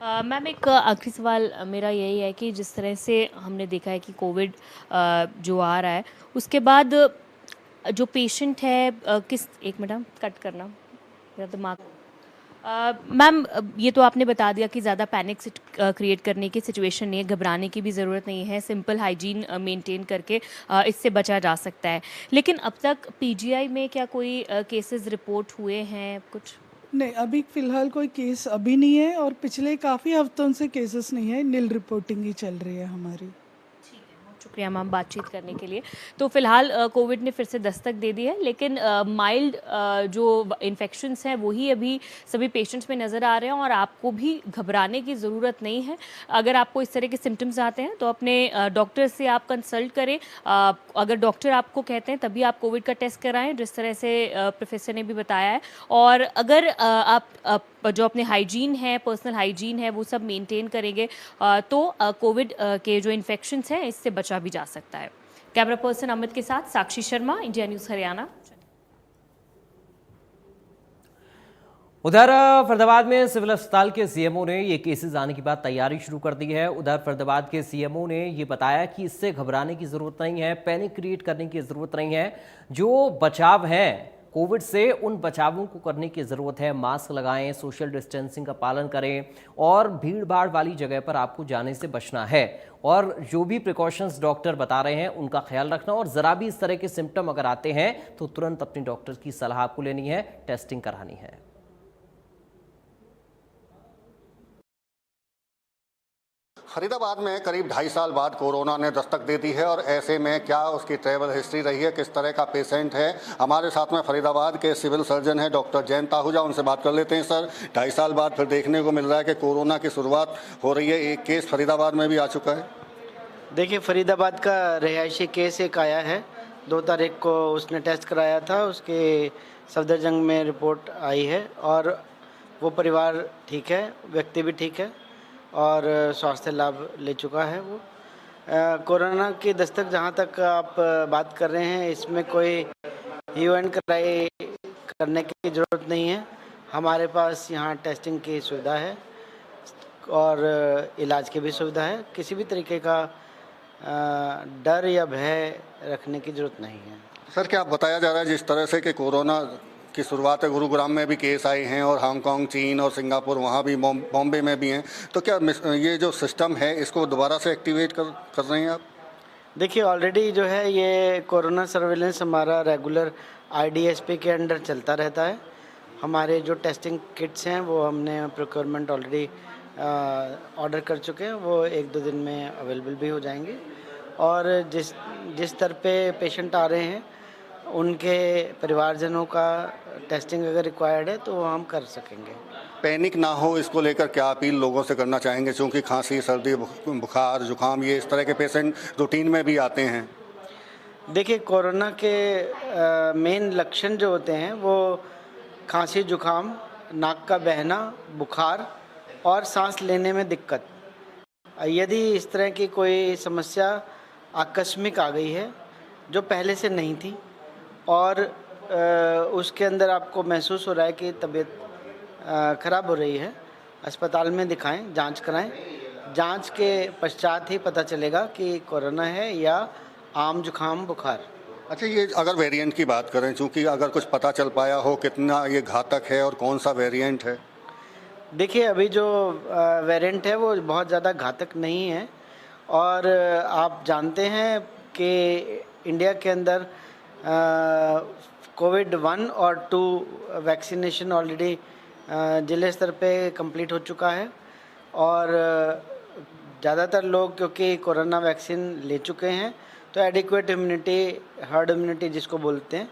H: मैम, एक आखिरी सवाल मेरा यही है कि जिस तरह से हमने देखा है कि कोविड जो आ रहा है, उसके बाद जो पेशेंट है एक मिनट कट करना मेरा दिमाग। मैम, ये तो आपने बता दिया कि ज़्यादा पैनिक क्रिएट करने की सिचुएशन नहीं है, घबराने की भी ज़रूरत नहीं है, सिंपल हाइजीन मेंटेन करके इससे बचा जा सकता है। लेकिन अब तक पीजीआई में क्या कोई केसेस रिपोर्ट हुए हैं कुछ?
I: नहीं, अभी फ़िलहाल कोई केस अभी नहीं है और पिछले काफ़ी हफ्तों से केसेस नहीं है, नील रिपोर्टिंग ही चल रही है हमारी।
H: शुक्रिया मैम बातचीत करने के लिए। तो फिलहाल कोविड ने फिर से दस्तक दे दी है, लेकिन माइल्ड जो इन्फेक्शंस हैं वही अभी सभी पेशेंट्स में नज़र आ रहे हैं और आपको भी घबराने की ज़रूरत नहीं है। अगर आपको इस तरह के सिम्टम्स आते हैं तो अपने डॉक्टर से आप कंसल्ट करें। अगर डॉक्टर आपको कहते हैं तभी आप कोविड का टेस्ट कराएं, जिस तरह से प्रोफेसर ने भी बताया है। और अगर आप जो अपने हाइजीन है, पर्सनल हाइजीन है, वो सब मेंटेन करेंगे तो कोविड के जो इन्फेक्शंस हैं इससे बचा भी जा सकता है। कैमरा पर्सन अमित के साथ साक्षी शर्मा, इंडिया न्यूज़ हरियाणा।
A: उधर फरीदाबाद में सिविल अस्पताल के सीएमओ ने ये केसेस आने के बाद तैयारी शुरू कर दी है। उधर फरीदाबाद के सीएमओ ने ये बताया कि इससे घबराने की जरूरत नहीं है, पैनिक क्रिएट करने की जरूरत नहीं है। जो बचाव है कोविड से, उन बचावों को करने की ज़रूरत है। मास्क लगाएं, सोशल डिस्टेंसिंग का पालन करें और भीड़ भाड़ वाली जगह पर आपको जाने से बचना है। और जो भी प्रिकॉशंस डॉक्टर बता रहे हैं उनका ख्याल रखना, और ज़रा भी इस तरह के सिम्टम अगर आते हैं तो तुरंत अपने डॉक्टर की सलाह आपको लेनी है, टेस्टिंग करानी है।
J: फरीदाबाद में करीब 2.5 साल बाद कोरोना ने दस्तक दे दी है और ऐसे में क्या उसकी ट्रैवल हिस्ट्री रही है, किस तरह का पेशेंट है। हमारे साथ में फरीदाबाद के सिविल सर्जन हैं डॉक्टर जयंत आहूजा, उनसे बात कर लेते हैं। सर, 2.5 साल बाद फिर देखने को मिल रहा है कि कोरोना की शुरुआत हो रही है, एक केस फरीदाबाद में भी आ चुका है।
K: देखिए, फरीदाबाद का रिहायशी केस एक आया है, 2 तारीख को उसने टेस्ट कराया था, उसके सफदरजंग में रिपोर्ट आई है और वो परिवार ठीक है, व्यक्ति भी ठीक है और स्वास्थ्य लाभ ले चुका है वो। कोरोना की दस्तक जहाँ तक आप बात कर रहे हैं, इसमें कोई ह्यू एंड क्राई करने की ज़रूरत नहीं है। हमारे पास यहाँ टेस्टिंग की सुविधा है और इलाज की भी सुविधा है। किसी भी तरीके का डर या भय रखने की ज़रूरत नहीं है।
J: सर, क्या बताया जा रहा है जिस तरह से कि कोरोना की शुरुआत है, गुरुग्राम में भी केस आए हैं और हांगकांग, चीन और सिंगापुर, वहाँ भी बॉम्बे में भी हैं, तो क्या ये जो सिस्टम है इसको दोबारा से एक्टिवेट कर रहे हैं आप?
K: देखिए, ऑलरेडी जो है ये कोरोना सर्विलेंस हमारा रेगुलर IDSP के अंडर चलता रहता है। हमारे जो टेस्टिंग किट्स हैं वो हमने प्रोक्योरमेंट ऑलरेडी ऑर्डर कर चुके हैं, वो 1-2 दिन में अवेलेबल भी हो जाएंगे। और जिस स्तर पे पेशेंट आ रहे हैं उनके परिवारजनों का टेस्टिंग अगर रिक्वायर्ड है तो हम कर सकेंगे।
J: पैनिक ना हो, इसको लेकर क्या अपील लोगों से करना चाहेंगे, क्योंकि खांसी, सर्दी, बुखार, जुकाम, ये इस तरह के पेशेंट रूटीन में भी आते हैं?
K: देखिए, कोरोना के मेन लक्षण जो होते हैं वो खांसी, जुकाम, नाक का बहना, बुखार और सांस लेने में दिक्कत। यदि इस तरह की कोई समस्या आकस्मिक आ गई है जो पहले से नहीं थी और उसके अंदर आपको महसूस हो रहा है कि तबीयत ख़राब हो रही है, अस्पताल में दिखाएं, जांच कराएं। जांच के पश्चात ही पता चलेगा कि कोरोना है या आम जुकाम, बुखार।
J: अच्छा, ये अगर वेरिएंट की बात करें, चूँकि अगर कुछ पता चल पाया हो कितना ये घातक है और कौन सा वेरिएंट है?
K: देखिए, अभी जो वेरिएंट है वो बहुत ज़्यादा घातक नहीं है और आप जानते हैं कि इंडिया के अंदर कोविड 1 और 2 वैक्सीनेशन ऑलरेडी जिले स्तर पे कंप्लीट हो चुका है और ज़्यादातर लोग क्योंकि कोरोना वैक्सीन ले चुके हैं तो एडिक्वेट इम्यूनिटी, हर्ड इम्यूनिटी जिसको बोलते हैं,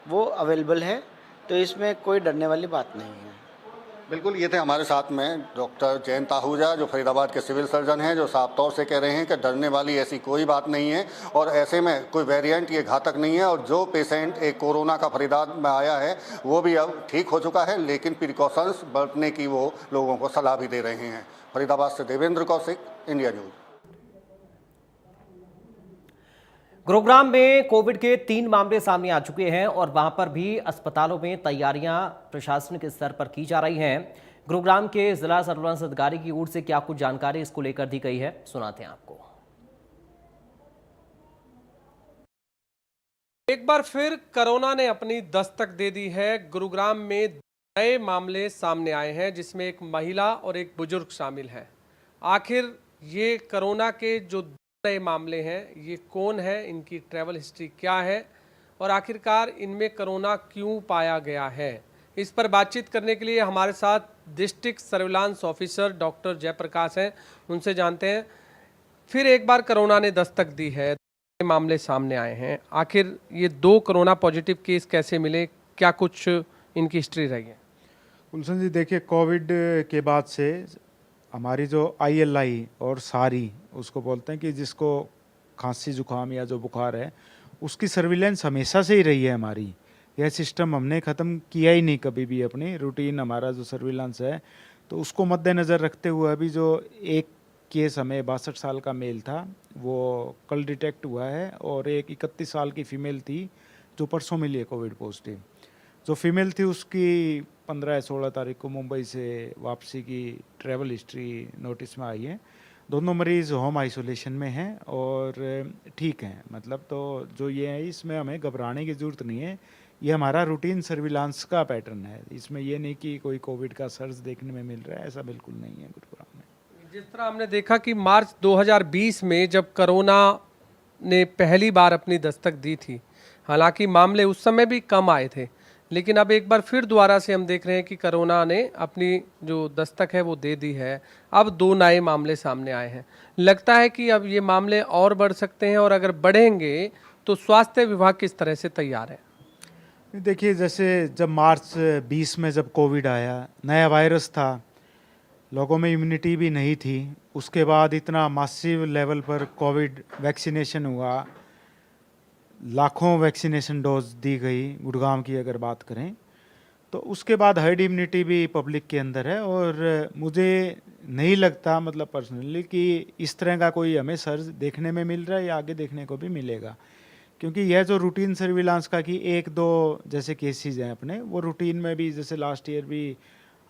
K: वो अवेलेबल है, तो इसमें कोई डरने वाली बात नहीं है।
J: बिल्कुल, ये थे हमारे साथ में डॉक्टर जयंत आहूजा जो फरीदाबाद के सिविल सर्जन हैं, जो साफ तौर से कह रहे हैं कि डरने वाली ऐसी कोई बात नहीं है और ऐसे में कोई वेरिएंट ये घातक नहीं है और जो पेशेंट एक कोरोना का फरीदाबाद में आया है वो भी अब ठीक हो चुका है, लेकिन प्रिकॉशंस बरतने की वो लोगों को सलाह भी दे रहे हैं। फरीदाबाद से देवेंद्र कौशिक, इंडिया न्यूज।
A: गुरुग्राम में कोविड के 3 मामले सामने आ चुके हैं और वहां पर भी अस्पतालों में तैयारियां प्रशासनिक स्तर पर की जा रही हैं। गुरुग्राम के जिला सर्विलांस अधिकारी की ओर से क्या कुछ जानकारी इसको लेकर दी गई है, सुनाते हैं आपको।
E: एक बार फिर कोरोना ने अपनी दस्तक दे दी है। गुरुग्राम में नए मामले सामने आए हैं जिसमें एक महिला और एक बुजुर्ग शामिल है। आखिर ये कोरोना के जो नए मामले हैं ये कौन है, इनकी ट्रैवल हिस्ट्री क्या है और आखिरकार इनमें कोरोना क्यों पाया गया है, इस पर बातचीत करने के लिए हमारे साथ district surveillance officer doctor Jayaprakash हैं। उनसे जानते हैं फिर एक बार कोरोना ने दस्तक दी है, मामले सामने आए हैं, आखिर ये 2 कोरोना पॉजिटिव केस कैसे मिले, क्या कुछ इनकी हिस्ट्री रही है?
L: गुलशन जी, देखिए कोविड के बाद से हमारी जो ILI और सारी उसको बोलते हैं कि जिसको खांसी जुकाम या जो बुखार है उसकी सर्विलेंस हमेशा से ही रही है हमारी। यह सिस्टम हमने ख़त्म किया ही नहीं कभी भी, अपनी रूटीन हमारा जो सर्विलांस है। तो उसको मद्देनज़र रखते हुए अभी जो एक केस हमें 62 साल का मेल था वो कल डिटेक्ट हुआ है और एक 31 साल की फ़ीमेल थी जो परसों मिली है कोविड पॉजिटिव। जो फीमेल थी उसकी 15 या 16 तारीख को मुंबई से वापसी की ट्रैवल हिस्ट्री नोटिस में आई है। दोनों मरीज़ होम आइसोलेशन में हैं और ठीक हैं, मतलब तो जो ये है इसमें हमें घबराने की ज़रूरत नहीं है। ये हमारा रूटीन सर्विलांस का पैटर्न है, इसमें ये नहीं कि कोई कोविड का सर्ज देखने में मिल रहा है, ऐसा बिल्कुल नहीं है गुरुग्राम में।
E: जिस तरह हमने देखा कि मार्च 2020 में जब कोरोना ने पहली बार अपनी दस्तक दी थी, हालांकि मामले उस समय भी कम आए थे, लेकिन अब एक बार फिर दोबारा से हम देख रहे हैं कि कोरोना ने अपनी जो दस्तक है वो दे दी है। अब 2 नए मामले सामने आए हैं। लगता है कि अब ये मामले और बढ़ सकते हैं और अगर बढ़ेंगे तो स्वास्थ्य विभाग किस तरह से तैयार है?
L: देखिए, जैसे जब मार्च 20 में जब कोविड आया, नया वायरस था, लोगों में इम्यूनिटी भी नहीं थी, उसके बाद इतना मासिव लेवल पर कोविड वैक्सीनेशन हुआ, लाखों वैक्सीनेशन डोज दी गई गुड़गांव की अगर बात करें, तो उसके बाद हर्ड इम्यूनिटी भी पब्लिक के अंदर है और मुझे नहीं लगता, मतलब पर्सनली, कि इस तरह का कोई हमें सर्ज देखने में मिल रहा है या आगे देखने को भी मिलेगा। क्योंकि यह जो रूटीन सर्विलांस का कि 1-2 जैसे केसेस हैं अपने, वो रूटीन में भी, जैसे लास्ट ईयर भी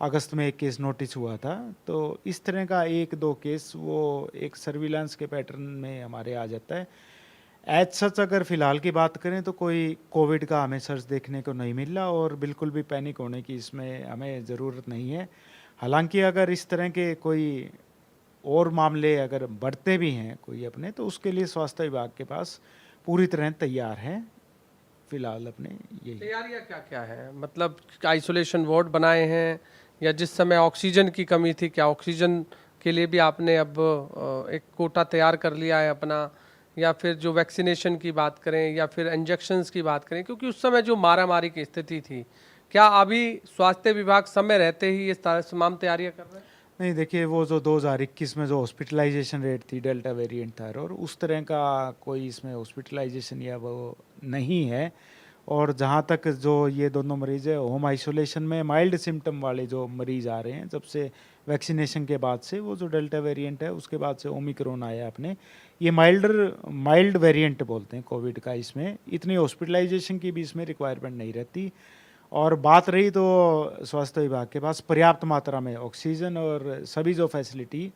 L: अगस्त में एक केस नोटिस हुआ था, तो इस तरह का 1-2 केस वो एक सर्विलांस के पैटर्न में हमारे आ जाता है। एज सच अगर फ़िलहाल की बात करें तो कोई कोविड का हमें सर्च देखने को नहीं मिला और बिल्कुल भी पैनिक होने की इसमें हमें ज़रूरत नहीं है। हालांकि अगर इस तरह के कोई और मामले अगर बढ़ते भी हैं कोई अपने, तो उसके लिए स्वास्थ्य विभाग के पास पूरी तरह तैयार है। फिलहाल अपने यही
E: तैयारियां क्या क्या है, मतलब आइसोलेशन वार्ड बनाए हैं या जिस समय ऑक्सीजन की कमी थी, क्या ऑक्सीजन के लिए भी आपने अब एक कोटा तैयार कर लिया है अपना, या फिर जो वैक्सीनेशन की बात करें या फिर इंजेक्शंस की बात करें, क्योंकि उस समय जो मारामारी की स्थिति थी, क्या अभी स्वास्थ्य विभाग समय रहते ही इस तरह तमाम तैयारियां कर रहे हैं?
L: नहीं, देखिए, वो जो 2021 में जो हॉस्पिटलाइजेशन रेट थी, डेल्टा वेरिएंट था और उस तरह का कोई इसमें हॉस्पिटलाइजेशन या वो नहीं है। और जहाँ तक जो ये दोनों मरीज है होम आइसोलेशन में माइल्ड सिम्टम वाले जो मरीज आ रहे हैं, जब से वैक्सीनेशन के बाद से, वो जो डेल्टा वेरिएंट है उसके बाद से ओमिक्रॉन आया अपने, ये माइल्ड वेरिएंट बोलते हैं कोविड का। इसमें इतनी हॉस्पिटलाइजेशन की भी इसमें रिक्वायरमेंट नहीं रहती। और बात रही तो स्वास्थ्य विभाग के पास पर्याप्त मात्रा में ऑक्सीजन और सभी जो फैसिलिटी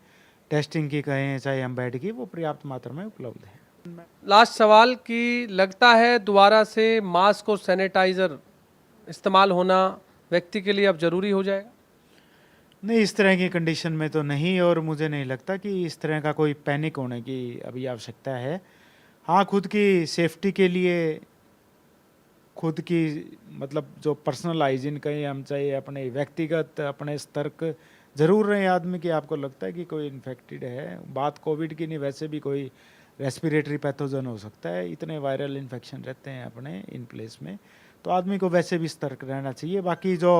L: टेस्टिंग की कहें चाहे हम बेड की, वो पर्याप्त मात्रा में उपलब्ध है।
E: लास्ट सवाल कि लगता है दोबारा से मास्क और सैनिटाइजर इस्तेमाल होना व्यक्ति के लिए अब जरूरी हो जाएगा?
L: नहीं, इस तरह की कंडीशन में तो नहीं, और मुझे नहीं लगता कि इस तरह का कोई पैनिक होने की अभी आवश्यकता है। हाँ, खुद की सेफ्टी के लिए खुद की मतलब जो पर्सनल हाइजीन कहीं हम चाहिए अपने व्यक्तिगत अपने सतर्क ज़रूर रहें आदमी की। आपको लगता है कि कोई इन्फेक्टेड है, बात कोविड की नहीं, वैसे भी कोई रेस्पिरेटरी पैथोजन हो सकता है, इतने वायरल इन्फेक्शन रहते हैं अपने इन प्लेस में, तो आदमी को वैसे भी सतर्क रहना चाहिए। बाकी जो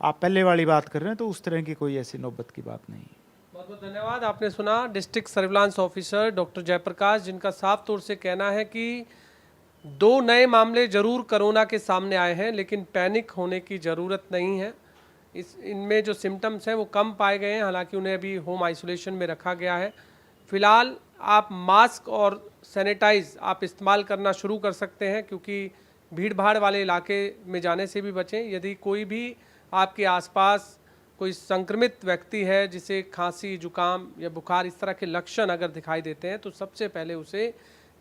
L: आप पहले वाली बात कर रहे हैं तो उस तरह की कोई ऐसी नौबत की बात नहीं।
E: बहुत बहुत धन्यवाद। आपने सुना district surveillance officer doctor Jayaprakash, जिनका साफ तौर से कहना है कि 2 नए मामले जरूर कोरोना के सामने आए हैं, लेकिन पैनिक होने की ज़रूरत नहीं है। इनमें जो सिम्टम्स हैं वो कम पाए गए हैं, हालांकि उन्हें अभी होम आइसोलेशन में रखा गया है। फिलहाल आप मास्क और सैनिटाइज आप इस्तेमाल करना शुरू कर सकते हैं, क्योंकि भीड़ भाड़ वाले इलाके में जाने से भी बचें। यदि कोई भी आपके आसपास कोई संक्रमित व्यक्ति है जिसे खांसी, जुकाम या बुखार इस तरह के लक्षण अगर दिखाई देते हैं, तो सबसे पहले उसे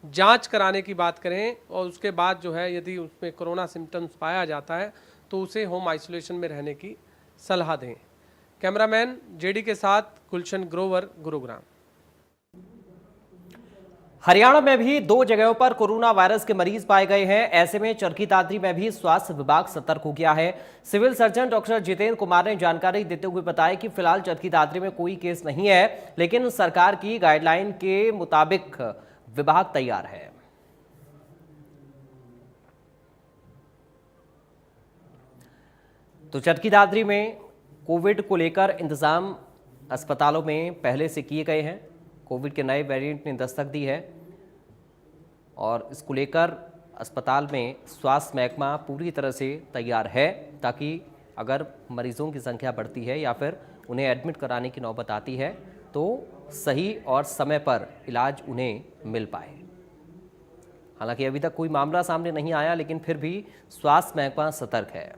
E: जांच कराने की बात करें, और उसके बाद जो है यदि उसमें कोरोना सिम्टम्स पाया जाता है तो उसे होम आइसोलेशन में रहने की सलाह दें। कैमरामैन जेडी के साथ गुलशन ग्रोवर, गुरुग्राम।
A: हरियाणा में भी 2 जगहों पर कोरोना वायरस के मरीज पाए गए हैं। ऐसे में चरखी दादरी में भी स्वास्थ्य विभाग सतर्क हो गया है। Civil surgeon doctor Jitendra Kumar ने जानकारी देते हुए बताया कि फिलहाल चरखी दादरी में कोई केस नहीं है, लेकिन सरकार की गाइडलाइन के मुताबिक विभाग तैयार है। तो चरखी दादरी में कोविड को लेकर इंतजाम अस्पतालों में पहले से किए गए हैं। कोविड के नए वेरिएंट ने दस्तक दी है और इसको लेकर अस्पताल में स्वास्थ्य महकमा पूरी तरह से तैयार है, ताकि अगर मरीजों की संख्या बढ़ती है या फिर उन्हें एडमिट कराने की नौबत आती है तो सही और समय पर इलाज उन्हें मिल पाए। हालांकि अभी तक कोई मामला सामने नहीं आया, लेकिन फिर भी स्वास्थ्य महकमा सतर्क है।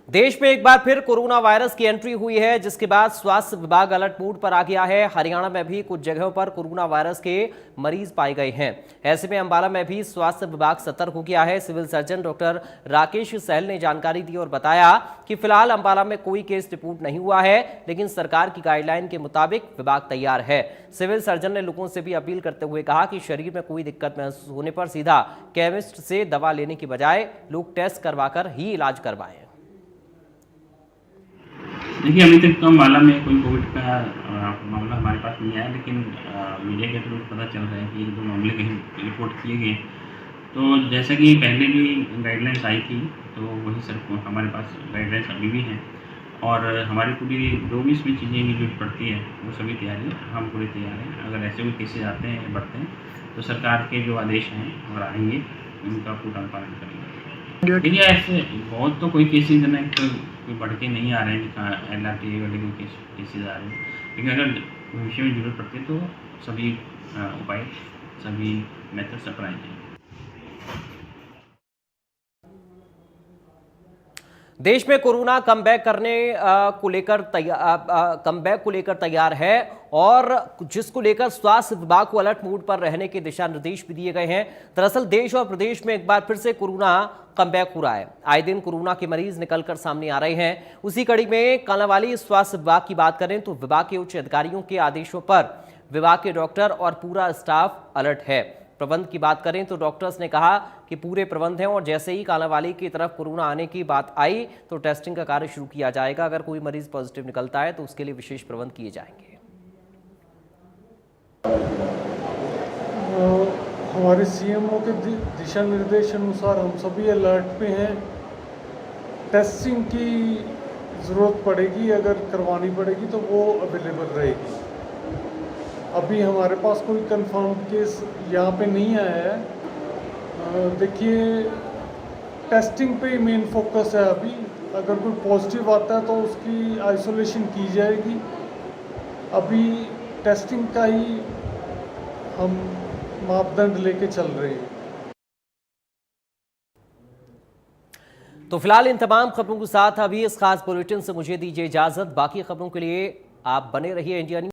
A: देश में एक बार फिर कोरोना वायरस की एंट्री हुई है, जिसके बाद स्वास्थ्य विभाग अलर्ट मोड पर आ गया है। हरियाणा में भी कुछ जगहों पर कोरोना वायरस के मरीज पाए गए हैं। ऐसे में अंबाला में भी स्वास्थ्य विभाग सतर्क हो गया है। सिविल सर्जन डॉक्टर राकेश सहल ने जानकारी दी और बताया कि फिलहाल अंबाला में कोई केस रिपोर्ट नहीं हुआ है, लेकिन सरकार की गाइडलाइन के मुताबिक विभाग तैयार है। सिविल सर्जन ने लोगों से भी अपील करते हुए कहा कि शरीर में कोई दिक्कत महसूस होने पर सीधा केमिस्ट से दवा लेने की बजाय लोग टेस्ट करवाकर ही इलाज करवाएं।
M: देखिए, अभी तक तो अम्बाला में कोई कोविड का मामला हमारे पास नहीं आया, लेकिन मीडिया के थ्रू पता चल रहा है कि 1-2 मामले कहीं रिपोर्ट किए गए। तो जैसा कि पहले भी गाइडलाइंस आई थी, तो वही सर हमारे पास गाइडलाइंस अभी भी हैं, और हमारी पूरी जो भी इसमें चीज़ें की जरूरत पड़ती है वो सभी तैयारी है। हम पूरे तैयार हैं। अगर ऐसे कोई केसेज आते हैं, बढ़ते हैं, तो सरकार के जो आदेश हैं और आएंगे उनका पूरा पालन करेंगे। देखिए, ऐसे बहुत तो कोई केसेज में कोई बढ़ के नहीं आ रहे हैं, LRTI वाले कोई केसेज आ रहे हैं, लेकिन अगर भविष्य में जरूरत पड़ती है तो सभी उपाय, सभी मेथड्स अपनाए जाएंगे।
A: देश में कोरोना कमबैक को लेकर तैयार है, और जिसको लेकर स्वास्थ्य विभाग को अलर्ट मोड पर रहने के दिशा निर्देश भी दिए गए हैं। दरअसल देश और प्रदेश में एक बार फिर से कोरोना कमबैक हो रहा है। आए दिन कोरोना के मरीज निकलकर सामने आ रहे हैं। उसी कड़ी में कालांवाली स्वास्थ्य विभाग की बात करें तो विभाग के उच्च अधिकारियों के आदेशों पर विभाग के डॉक्टर और पूरा स्टाफ अलर्ट है। प्रबंध की बात करें तो डॉक्टर्स ने कहा कि पूरे प्रबंध हैं, और जैसे ही कालांवाली की तरफ कोरोना आने की बात आई तो टेस्टिंग का कार्य शुरू किया जाएगा। अगर कोई मरीज पॉजिटिव निकलता है तो उसके लिए विशेष प्रबंध किए जाएंगे।
N: हमारे सीएमओ के दिशा निर्देश अनुसार हम सभी अलर्ट पे हैं। टेस्टिंग की ज़रूरत पड़ेगी, अगर करवानी पड़ेगी तो वो अवेलेबल रहेगी। अभी हमारे पास कोई कंफर्म केस यहाँ पे नहीं आया है। देखिए, टेस्टिंग पे मेन फोकस है अभी। अगर कोई पॉजिटिव आता है तो उसकी आइसोलेशन की जाएगी। अभी टेस्टिंग का ही हम मापदंड लेके चल रहे हैं।
A: तो फिलहाल इन तमाम खबरों के साथ अभी इस खास बुलेटिन से मुझे दीजिए इजाजत। बाकी खबरों के लिए आप बने रहिए इंडिया न्यूज़।